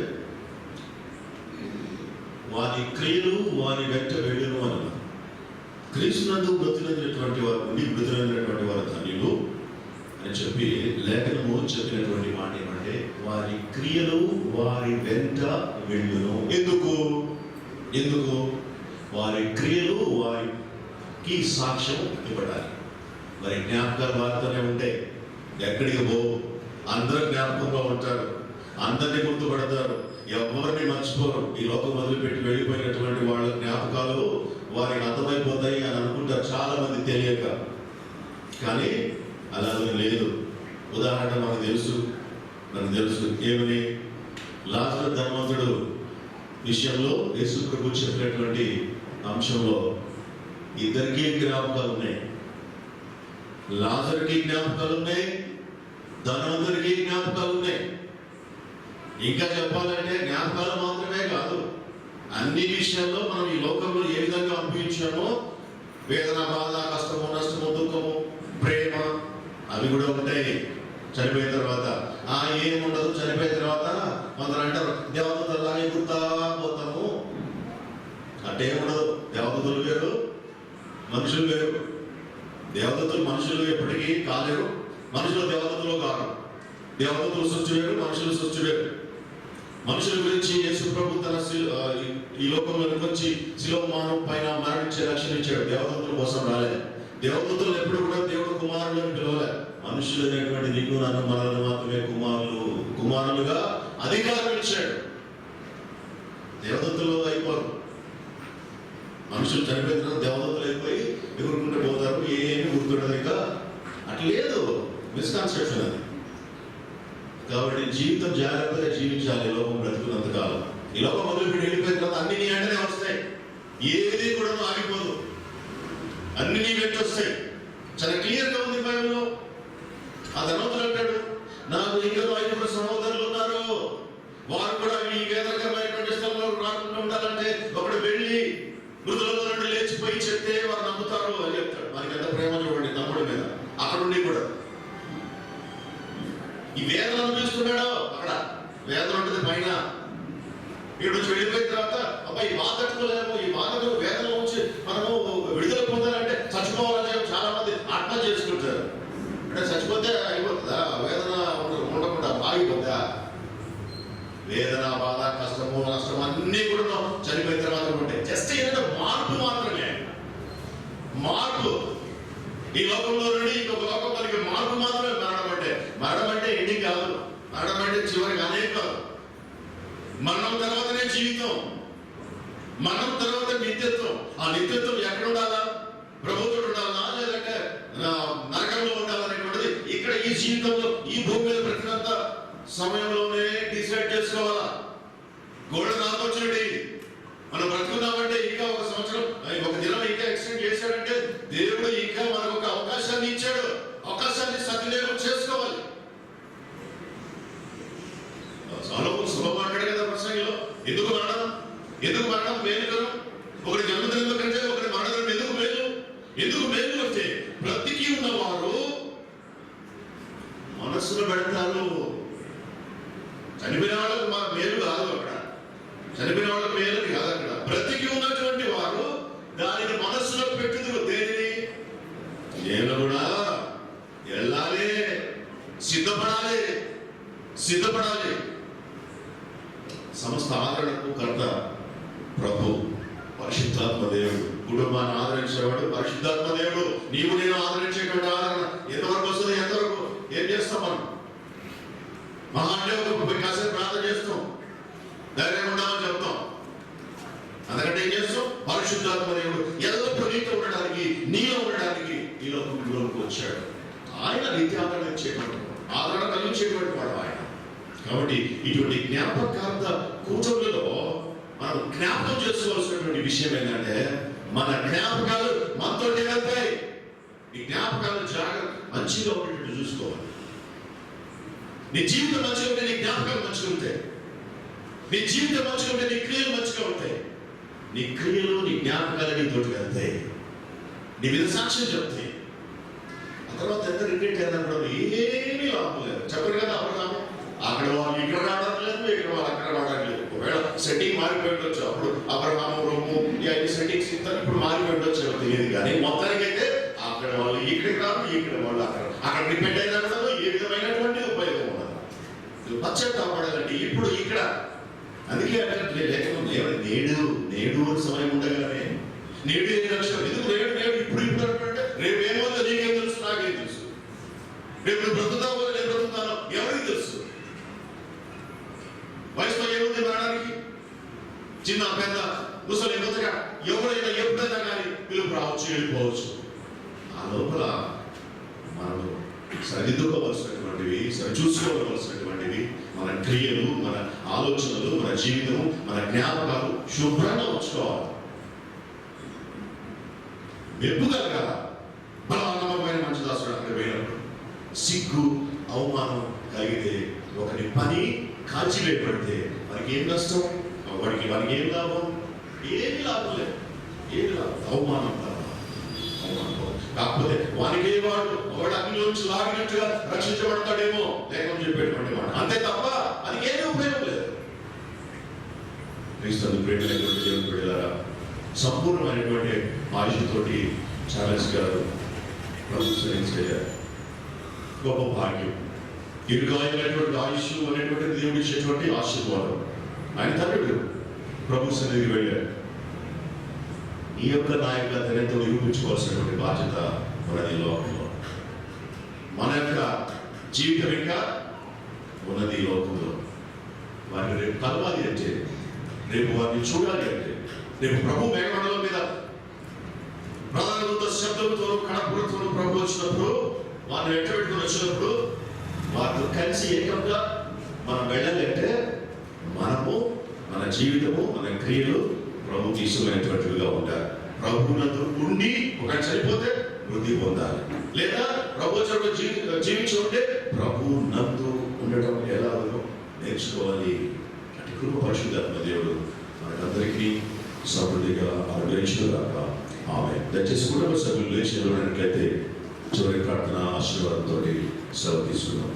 వారి క్రియలు వారి వెంట వెళ్ళను అన్నారు. క్రీస్తునందు బ్రతికినటువంటి వారు ఉండి బ్రతికినటువంటి వారు ధన్యులు అని చెప్పి లేఖనము చెప్పినటువంటి మాట ఏమంటే వారి క్రియలు వారి వెంట వెళ్ళును. ఎందుకు వారి క్రియలు వారికి సాక్ష్యం ఇవ్వడానికి. మరి జ్ఞాపకాలు వారితోనే ఉంటే ఎక్కడికి పోవు. అందరూ జ్ఞాపకంగా ఉంటారు, అందరినీ గుర్తుపడతారు, ఎవరిని మర్చిపోరు. ఈ లోకం వదిలిపెట్టి వెళ్ళిపోయినటువంటి వాళ్ళ జ్ఞాపకాలు వారికి అర్థమైపోతాయి అని అనుకుంటారు చాలా మంది తెలియక. కానీ అలా లేదు. ఉదాహరణ మనకు తెలుసు ఏమని లాజరు ధనవంతుడు విషయంలో యేసు ప్రభు చెప్పినటువంటి అంశంలో ఇద్దరికీ జ్ఞాపకాలు ఉన్నాయి. లాజరుకి జ్ఞాపకాలు ఉన్నాయి, ధనవంతుడికి జ్ఞాపకాలు ఉన్నాయి. ఇంకా చెప్పాలంటే జ్ఞాపకాలు మాత్రమే కాదు, అన్ని విషయాల్లో మనం ఈ లోకంలో ఏ విధంగా అనుభవించామో వేదన, బాధ, కష్టము, నష్టము, దుఃఖము, ప్రేమ అవి కూడా ఉంటాయి చనిపోయిన తర్వాత. ఏముండదు చనిపోయిన తర్వాత కొందరు అంటారు దేవతలాగే గుర్తా పోతాము అంటే ఏముండదు. దేవతలు వేరు, మనుషులు వేరు. దేవతలు మనుషులు ఎప్పటికీ కాలేరు, మనుషులు దేవతలు కాదు. దేవతలు సృష్టి వేరు, మనుషులు సృష్టి వేరు. మనుషుల గురించి యేసు ప్రభు తన ఈ లోకంలోకి వచ్చి శిలోమానం పైన మరణించే రక్షణ ఇచ్చాడు. దేవదూతల కోసం రాలేదు. దేవదూతలు ఎప్పుడు కూడా దేవుడు కుమారులను పిలవలే. మనుషులు అనేటువంటి నీకు నన్ను మనల్ని మాత్రమే కుమారులుగా అధికారం ఇచ్చాడు. దేవదూతలు అయిపోరు. మనుషులు చనిపోయిన తర్వాత దేవదూతలు అయిపోయి ఎగురుకుంటూ పోతారు, ఏమీ గుర్తుండదు. ఇంకా అట్లా లేదు, మిస్కన్సెప్షన్ అది. కాబట్టి జీవితం జాగ్రత్తగా జీవించాలి. లోకం బ్రతుకున్నంత కాలం. ఈ లోకం మొదలుపెట్టి వెళ్ళిపోయిన తర్వాత అన్ని నీ వెంటనే వస్తాయి, ఏది కూడా ఆగిపోదు, అన్ని నీ వెంట వస్తాయి. చాలా క్లియర్గా ఉంది బైబిల్లో. ఆ ధనవంతుడు అంటాడు నాకు ఇంకా 5 సహోదరులు ఉన్నారు, వారు కూడా ఈ వేదకరమైనటువంటి స్థలంలో రాకుండా ఉండాలంటే ఒకడు వెళ్ళి మృతులలో నుండి లేచిపోయి చెప్తే వారు నమ్ముతారు అని చెప్తాడు. మనకి ఎంత ప్రేమ చూడండి తమ్ముడి మీద. అక్కడ ఉండి కూడా ఈ వేదన అనుభవిస్తున్నాడో అక్కడ వేదన ఉంటుంది పైన. ఇక్కడ నుంచి వెళ్ళిపోయిన తర్వాత అబ్బాయి ఈ బాధ తట్టుకోలేము, ఈ బాధకు వేదన వచ్చి మనము విడుదల పొందాలంటే చచ్చిపోవాలని చాలా మంది ఆత్మహత్య చేసుకుంటారు. అంటే చచ్చిపోతే అయిపోతుందా? వేదన ఉండకుండా ఆగిపోతుందా? వేదన, బాధ, కష్టము, నష్టం అన్నీ కూడా చనిపోయిన తర్వాత ఉంటాయి. జస్ట్ ఏంటంటే మార్పు మాత్రమే. మార్పు. ఈ లోకంలో నుండి ఇంకొక లోకంలోకి మార్పు మాత్రమే మరణం అంటే. మరణం అంటే ఎండింగ్ కాదు. మరణం అంటే చివరికి అనేక కాదు. మరణం తర్వాతనే జీవితం, మరణం తర్వాత నిత్యత్వం. ఆ నిత్యత్వం ఎక్కడ ఉండాలా? ప్రభుత్వం ఉండాలా లేదంటే నరకంలో ఉండాలనేటువంటిది ఇక్కడ ఈ జీవితంలో ఈ భూమి మీద ప్రతినంత సమయంలోనే డిసైడ్ చేసుకోవాలా. Golden opportunity. మనం బ్రతుకున్నామంటే ఇంకా ఒక సంవత్సరం, ఒక దినం ఇంకా ఎక్స్టెండ్ చేశాడంటే దేవుడు ఇంకా మనకు ఒక అవకాశాన్ని ఇచ్చాడు. అవకాశాన్ని సద్వినియోగం చేసుకోవాలి. సులభం అంటాడు కదా ప్రసంగిలో. ఎందుకు మరణం? ఎందుకు మరణం మేలుకరం? ఒకటి జన్మదినం కంటే ఒకటి మరణం ఎందుకు మేలు? ఎందుకు మేలు అంటే బ్రతికి ఉన్నవారు మనస్సును పెడతారు. చనిపోయిన వాళ్ళకు మా మేలు కాదు అక్కడ. చనిపోయిన వాళ్ళకు మేలు కాదు అక్కడ. బ్రతికి ఉన్నటువంటి వారు దానిని మనస్సులో పెట్టుదురు. దేనిని? నేను కూడా వెళ్ళాలి, సిద్ధపడాలి, సిద్ధపడాలి. సమస్త ఆదరణకు కర్త ప్రభు పరిశుద్ధాత్మ దేవుడు. కుటుంబాన్ని ఆదరించేవాడు పరిశుద్ధాత్మ దేవుడు. నీవు నేను ఆదరించేటువంటి ఆదరణ ఎంతవరకు వస్తుంది? ఎంతవరకు ఏం చేస్తాం మనం? మహాదేవుడు కాసేపు ప్రార్థన చేస్తాం, ధైర్యం ఉండాలని చెప్తాం. అందుకంటే ఏం చేస్తాం? పరిశుద్ధాత్మ దేవుడు ఎల్లప్పుడూ నీతో ఉండడానికి, నీలో ఉండడానికి ఈ లోకంలోకి వచ్చాడు. ఆయన రీతి ఆదరణ ఇచ్చేటువంటి, ఆదరణ కలిగించేటువంటి వాడు ఆయన. కాబట్టి ఇటువంటి జ్ఞాపకార్థ కూటములలో మనం జ్ఞాపకం చేసుకోవాల్సినటువంటి విషయం ఏంటంటే మన జ్ఞాపకాలు మనతో వెళ్తాయి. ఈ జ్ఞాపకాలు జాగ్రత్త మంచిగా ఉండేటట్టు చూసుకోవాలి. నీ జీవితం మంచిగా ఉంటే నీ జ్ఞాపకాలు మంచిగా ఉంటాయి. నీ జీవితం మంచిగా ఉంటే నీ క్రియలు మంచిగా ఉంటాయి. నీ క్రియలు నీ జ్ఞాపకాలు నీ తోటి వెళ్తాయి. నీ మీద సాక్ష్యం చెప్తాయి. ఆ తర్వాత ఎంత రిగ్రెట్ అయినప్పుడు ఏమీ లాభం లేదు. చెప్పరు కదా అబ్రహాము, అక్కడ వాళ్ళు ఇక్కడ రావడం లేదు, ఇక్కడ వాళ్ళు అక్కడ రావడం లేదు. ఒకవేళ సెట్టింగ్ మారిపోయిండొచ్చు. అప్పుడు అబ్రహాము రొమ్ము ఈ సెట్టింగ్స్ ఇస్తారు, ఇప్పుడు మారిపోయిండొచ్చు తెలియదు. కానీ మొత్తానికైతే అక్కడ వాళ్ళు ఇక్కడికి రాదు, ఇక్కడ వాళ్ళు అక్కడ రిపెండ్ అయినా కూడా ఏ విధమైనటువంటి ఉపయోగం ఉండదు. పశ్చాత్తాపడాలంటే ఇప్పుడు ఇక్కడ. అందుకే అంటే లేకపోతే నేడు నేడు సమయం ఉండగానే నేడు ఏ లక్ష్యం ఎందుకు నేడు నేడు ఇప్పుడు ఇప్పుడు అంటే రేపు ఏమవుతుందో నీకేం తెలుసు, నాకేం తెలుసు. రేపు నువ్వు బ్రతుకుతావో నేను బ్రతుకుతానో ఎవరికి తెలుసు? వయసులో ఏముంది మరణానికి? చిన్న పెద్ద ముసలి మొదట ఎవరైనా ఎప్పుడైనా కానీ పిలుపు రావచ్చు, వెళ్ళిపోవచ్చు. ఆ లోపల మనం సరిదిద్దుకోవలసినటువంటివి, సరిచూసుకోవలసినటువంటివి మన క్రియలు, మన ఆలోచనలు, మన జీవితం, మన జ్ఞాపకాలు శుభ్రంగా ఉంచుకోవాలి. మెప్పు కలగాల. బలవంతమైన మంచి దాసుడు అక్కడ పోయినప్పుడు సిగ్గు, అవమానం కలిగితే, ఒకటి పని కాల్చివేయబడితే వారికి ఏం నష్టం? వాడికి ఏం లాభం? ఏమి లాభం లేదు. ఏమి లాభం? అవమానం లాభం. కాకపోతే వానికి వాడు అగ్నిలోంచి లాగినట్టుగా రక్షించబడతాడేమో లేకపోతే చెప్పేటువంటి వాడు, అంతే తప్ప అది ఏమీ ఉపయోగం లేదు. క్రీస్తు ప్రేమైనటువంటి దేవుని బిడ్డలారా, సంపూర్ణమైనటువంటి ఆయుష్తోటి చార్లెస్ గారు చేయాలి. గొప్ప భాగ్యం. దీర్ఘాయులైనటువంటి ఆయుష్ అనేటువంటి దేవుడు ఇచ్చేటువంటి ఆశీర్వాదం. ఆయన తండ్రుడు ప్రభు సన్నిధికి వెళ్ళాడు. ఈ యొక్క నాయకత్వంతో నిరూపించుకోవాల్సినటువంటి బాధ్యత ఉన్నది లోకంలో. మన యొక్క జీవితం ఇంకా ఉన్నది లోకంలో. వారిని రేపు కలవాలి అంటే, రేపు వారిని చూడాలి అంటే, రేపు ప్రభు మేఘమండలం మీద ప్రధాన దూత శబ్దంతో కడపడుతూ ప్రభు వచ్చినప్పుడు, వారిని వెంటబెట్టుకుని వచ్చినప్పుడు వారితో కలిసి ఏకంగా మనం వెళ్ళాలి అంటే మనము మన జీవితము, మన క్రియలు ప్రభుకి ఇష్టమైనటువంటివిగా ఉండాలి. ప్రభునందు ఉండి ఒక చనిపోతే వృద్ధి పొందాలి, లేదా ప్రభు జీవించి ఉంటే ప్రభు నందు ఉండటం ఎలాగో నేర్చుకోవాలి. కృప పరిశుద్ధాత్మ దేవుడు మనకందరికీ సమృద్ధిగా అనుగ్రహించుగాక. ఆమె దయచేసి కుటుంబ సభ్యులు లేచి నిలబడినట్లయితే చివరి ప్రార్థన ఆశీర్వాదంతో సెలవు తీసుకున్నాం.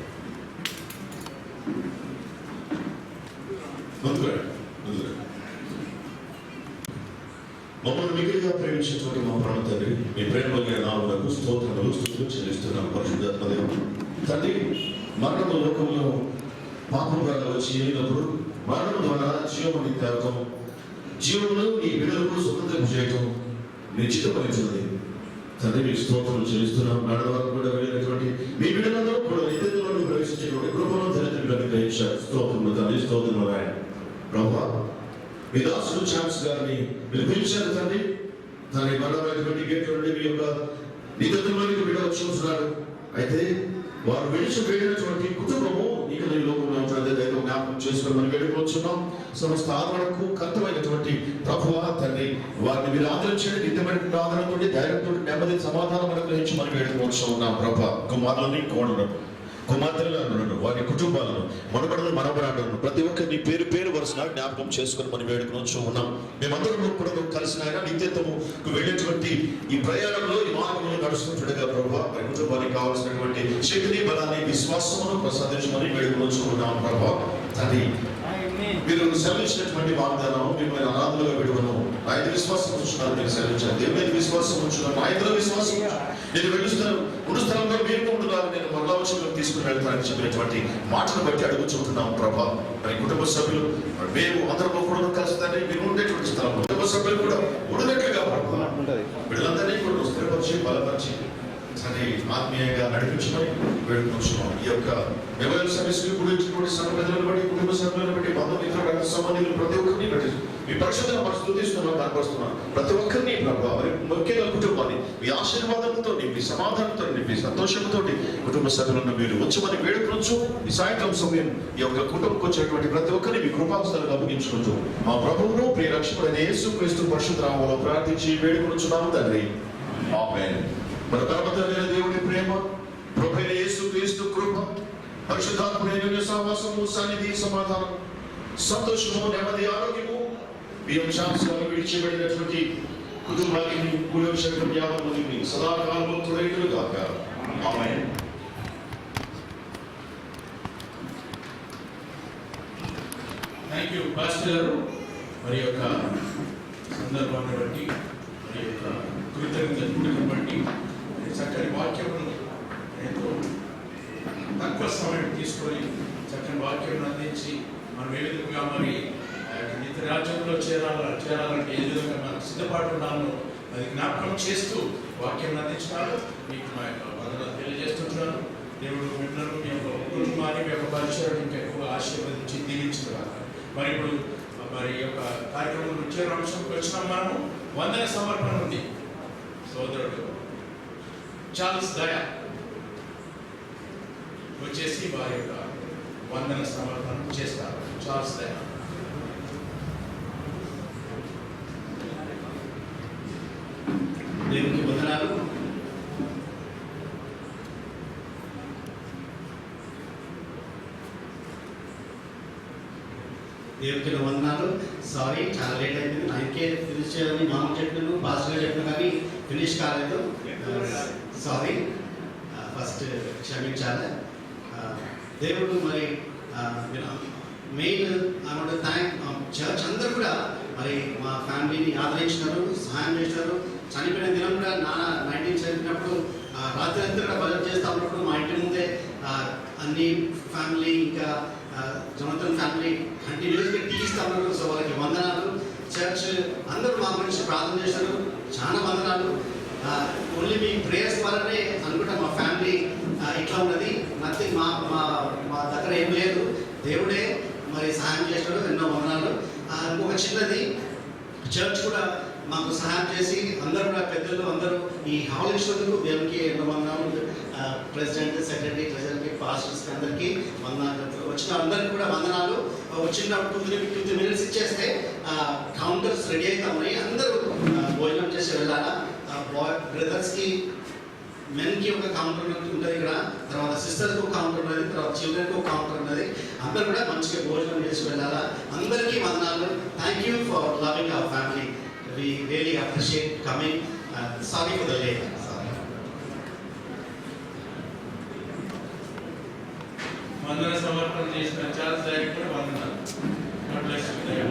ముందుగా మమ్మల్ని మిగిలిగా ప్రేమించినటువంటి మా ప్రాణ తండ్రి, మీ ప్రేమమైన నామమునకు స్తోత్రములు స్తుతులు చెల్లిస్తున్నాం. పరిశుద్ధాత్మ దేవుడు తండ్రి, మరణము లోకంలో పాపం ద్వారా వచ్చి అయినప్పుడు మరణం ద్వారా జీవముని తేవటం, జీవమును నీ బిడ్డలకు స్వతంత్రం చేయటం నిశ్చితమైనది తండ్రి. మీకు స్తోత్రం చెల్లిస్తున్నాం. నాడు వరకు కూడా వెళ్ళినటువంటి మీ బిడ్డలందరూ కూడా నిత్యంలోకి ప్రవేశించేటువంటి కృపను ధరిత్రులను గ్రహించారు. స్తోత్రములు తండ్రి, స్తోత్రములు ఆయన. ప్రభువా, మీ దాసుడు ఛాన్స్ గారిని మీరు పిలిచారు తండ్రి. తండ్రి మరణమైనటువంటి గేట్ నుండి మీ యొక్క నిత్యంలోనికి బిడ్డ వచ్చి ఉంటున్నాడు. అయితే వారు వెళ్ళినటువంటి కుటుంబము ఇక నీ లోకంలో ఉంటుంది. దైవం జ్ఞాపకం చేసుకుని మనం వేడుకొచ్చున్నాం. సమస్త ఆదరణకు కర్తమైనటువంటి ప్రభువా తండ్రి, వారిని మీరు ఆదరించండి. నిత్యమైన ఆదరణతో ధైర్యంతో నెమ్మది సమాధానం అనుగ్రహించి మనం వేడుకొచ్చున్నాం. ప్రభా, కుమారులని కుమార్తెలను వారి కుటుంబాలను మనబడలను మనబడాలను ప్రతి ఒక్కరిని పేరు పేరు వరుసగా జ్ఞాపకం చేసుకుని మనం వేడుకొచ్చు ఉన్నాం. మేమందరం కూడా కలిసిన ఆయన నిత్యత్వము వెళ్ళేటువంటి ఈ ప్రయాణంలో ఈ మార్గంలో నడుస్తుండగా ప్రభా, మరి కుటుంబానికి కావాల్సినటువంటి శక్తిని బలాన్ని విశ్వాసమును ప్రసాదించమని వేడుకొచ్చు ఉన్నాం. ప్రభా తండ్రి, మీరు సెలవించినటువంటి వాగ్దానం మిమ్మల్ని అనాథలుగా పెట్టుకున్నాము. నా ఐదు విశ్వాసం ఉంచున్నారు, మీరు సెలవించారు. దేవుని మీద విశ్వాసం ఉంచున్నాను, నా ఐదులో విశ్వాసం నేను వెళ్ళుస్తాను. ఉన్న స్థలంలో మీరు ఉంటున్నారు, నేను మరలా వచ్చి తీసుకుని వెళ్తానని చెప్పినటువంటి మాటను బట్టి అడుగుచుంటున్నాం. ప్రభా, మరి కుటుంబ సభ్యులు మేము అందరూ కూడా కలిసి మీరు ఉండేటువంటి స్థలంలో కుటుంబ సభ్యులు కూడా ఉండేట్లుగా వీళ్ళందరినీ కూడా స్థిరపరిచి బలపరిచి అని ఆత్మీయంగా నడిపించమని వేడుకొచ్చున్నాం. ఈ యొక్క మెమోరియల్ సర్వీస్ గురించినటువంటి సంఘటనలను బట్టి, కుటుంబ సభ్యులను బట్టి, బంధుమిత్రుల సంబంధికులు ప్రతి ఒక్కరిని బట్టి మీ పరిశుద్ధంగా మనం స్తుతిస్తున్నాం, కనపరుస్తున్నాం. ప్రతి ఒక్కరిని ప్రభావ, మరి ముఖ్యంగా కుటుంబాన్ని మీ ఆశీర్వాదంతో నింపి, సమాధానంతో నింపి, సంతోషంతో కుటుంబ సభ్యులను మీరు వచ్చమని వేడుకొచ్చు. ఈ సాయంత్రం సమయం ఈ యొక్క కుటుంబకు వచ్చేటువంటి ప్రతి ఒక్కరిని మీ కృపాస్థలుగా అప్పగించుకుంటూ మా ప్రభువును ప్రియ రక్షకుడైన యేసుక్రీస్తు పరిశుద్ధ నామములో ప్రార్థించి వేడుకొచ్చున్నాము తండ్రి. ఆమేన్. మన పరమతండ్రి దేవుని ప్రేమ, ప్రభువైన యేసుక్రీస్తు కృప, పరిశుద్ధాత్మ సహవాసము, సన్నిధి, సమాధానం, సంతోషము, నెమ్మది, ఆరోగ్యము బియ్యం శాస్త్రాలు విడిచిపెట్టినటువంటి కుటుంబానికి కులక్షేత్రం యావత్తుని సదాకాలము తోడైనట్లు గాక. ఆమేన్. థ్యాంక్ యూ పాస్టర్ గారు. మరి యొక్క సందర్భాన్ని బట్టి, మరి యొక్క కృతజ్ఞతను బట్టి చక్కని వాక్యమును ఎంతో తక్కువ సమయం తీసుకొని చక్కని వాక్యం అందించి మనం ఏ విధంగా మరి నిత్య రాజ్యంలో చేరాలంటే ఏ విధంగా మనం సిద్ధపాటు ఉన్నామో అది జ్ఞాపకం చేస్తూ వాక్యం అందించినారు. మీకు మా యొక్క వందనాలు తెలియజేస్తున్నాను. దేవుడు మిమ్మల్ని, మీ యొక్క కుటుంబాన్ని, మీ యొక్క పరిచయం ఇంకా ఎక్కువ ఆశీర్వదించి దీవించుతున్నారు. మరి ఇప్పుడు మరి యొక్క కార్యక్రమం చేరే అంశంకి వచ్చినాం. మనము వందన సమర్పణ ఉంది. సోదరుడు చార్ల్స్ దయా వచ్చేసి వారి యొక్క వందన సమర్పణ చేస్తారు. చార్ల్స్ దయా. దేవునికి వందనాలు. దేవునికి వందనాలు. సారీ, చాలా లేట్ అయింది. 9కే ఫినిష్ చేయాలని మామూలు చెప్పాను, పాస్టర్గా చెప్పాను, కానీ ఫినిష్ కాలేదు. సారీ, ఫస్ట్ క్షమించాలి. దేవుడు మరి main I want to thank church అందరూ కూడా మరి మా ఫ్యామిలీని ఆదరించినారు, సహాయం చేసినారు. చనిపోయిన దినం కూడా నాన్న 19 చనిపోయినప్పుడు రాత్రి అంతా కూడా బజెట్ చేస్తూ ఉన్నప్పుడు మా ఇంటి ముందే అన్ని ఫ్యామిలీ ఇంకా జొనతన్ ఫ్యామిలీ కంటిన్యూస్గా టీ ఇస్తూ ఉన్నారు. సో వాళ్ళకి వందనాలు. చర్చ్ అందరూ మా గురించి ప్రార్థన చేశారు. చాలా వందనాలు. ఓన్లీ మీ ప్రేయర్స్ ద్వారానే అనుకుంటా మా ఫ్యామిలీ ఇట్లా ఉన్నది. నథింగ్ మా దగ్గర ఏం లేదు. దేవుడే మరి సహాయం చేస్తాడు. ఎన్నో వందనాలు. ఇంకొక చిన్నది, చర్చ్ కూడా మాకు సహాయం చేసి అందరూ కూడా పెద్దలు అందరూ ఈ హాల్ ఇచ్చినందుకు దేవునికి ఎన్నో వందనాలు. ప్రెసిడెంట్, సెక్రటరీ, ట్రెజరీకి, పాస్టర్స్కి అందరికీ వందనాలు. వచ్చిన అందరికీ కూడా వందనాలు. వచ్చిన 2 minutes ఇచ్చేస్తే కౌంటర్స్ రెడీ అవుతా ఉన్నాయి. అందరూ భోజనం చేసి వెళ్ళాలా. బ్రదర్స్కి మెన్కి ఒక కౌంటర్ ఉంటుంది ఇక్కడ, తర్వాత సిస్టర్స్కి ఒక కౌంటర్ ఉన్నది, తర్వాత చిల్డ్రన్కి ఒక కౌంటర్ ఉన్నది. అందరూ కూడా మంచిగా భోజనం చేసి వెళ్ళాలా. అందరికీ వందనాలు. Thank you for loving our family. We really appreciate coming. Sorry for the late. వందన సమర్పణ చేసిన చార్ల్స్ డైరెక్ట్ కూడా వందనాలు. God bless you.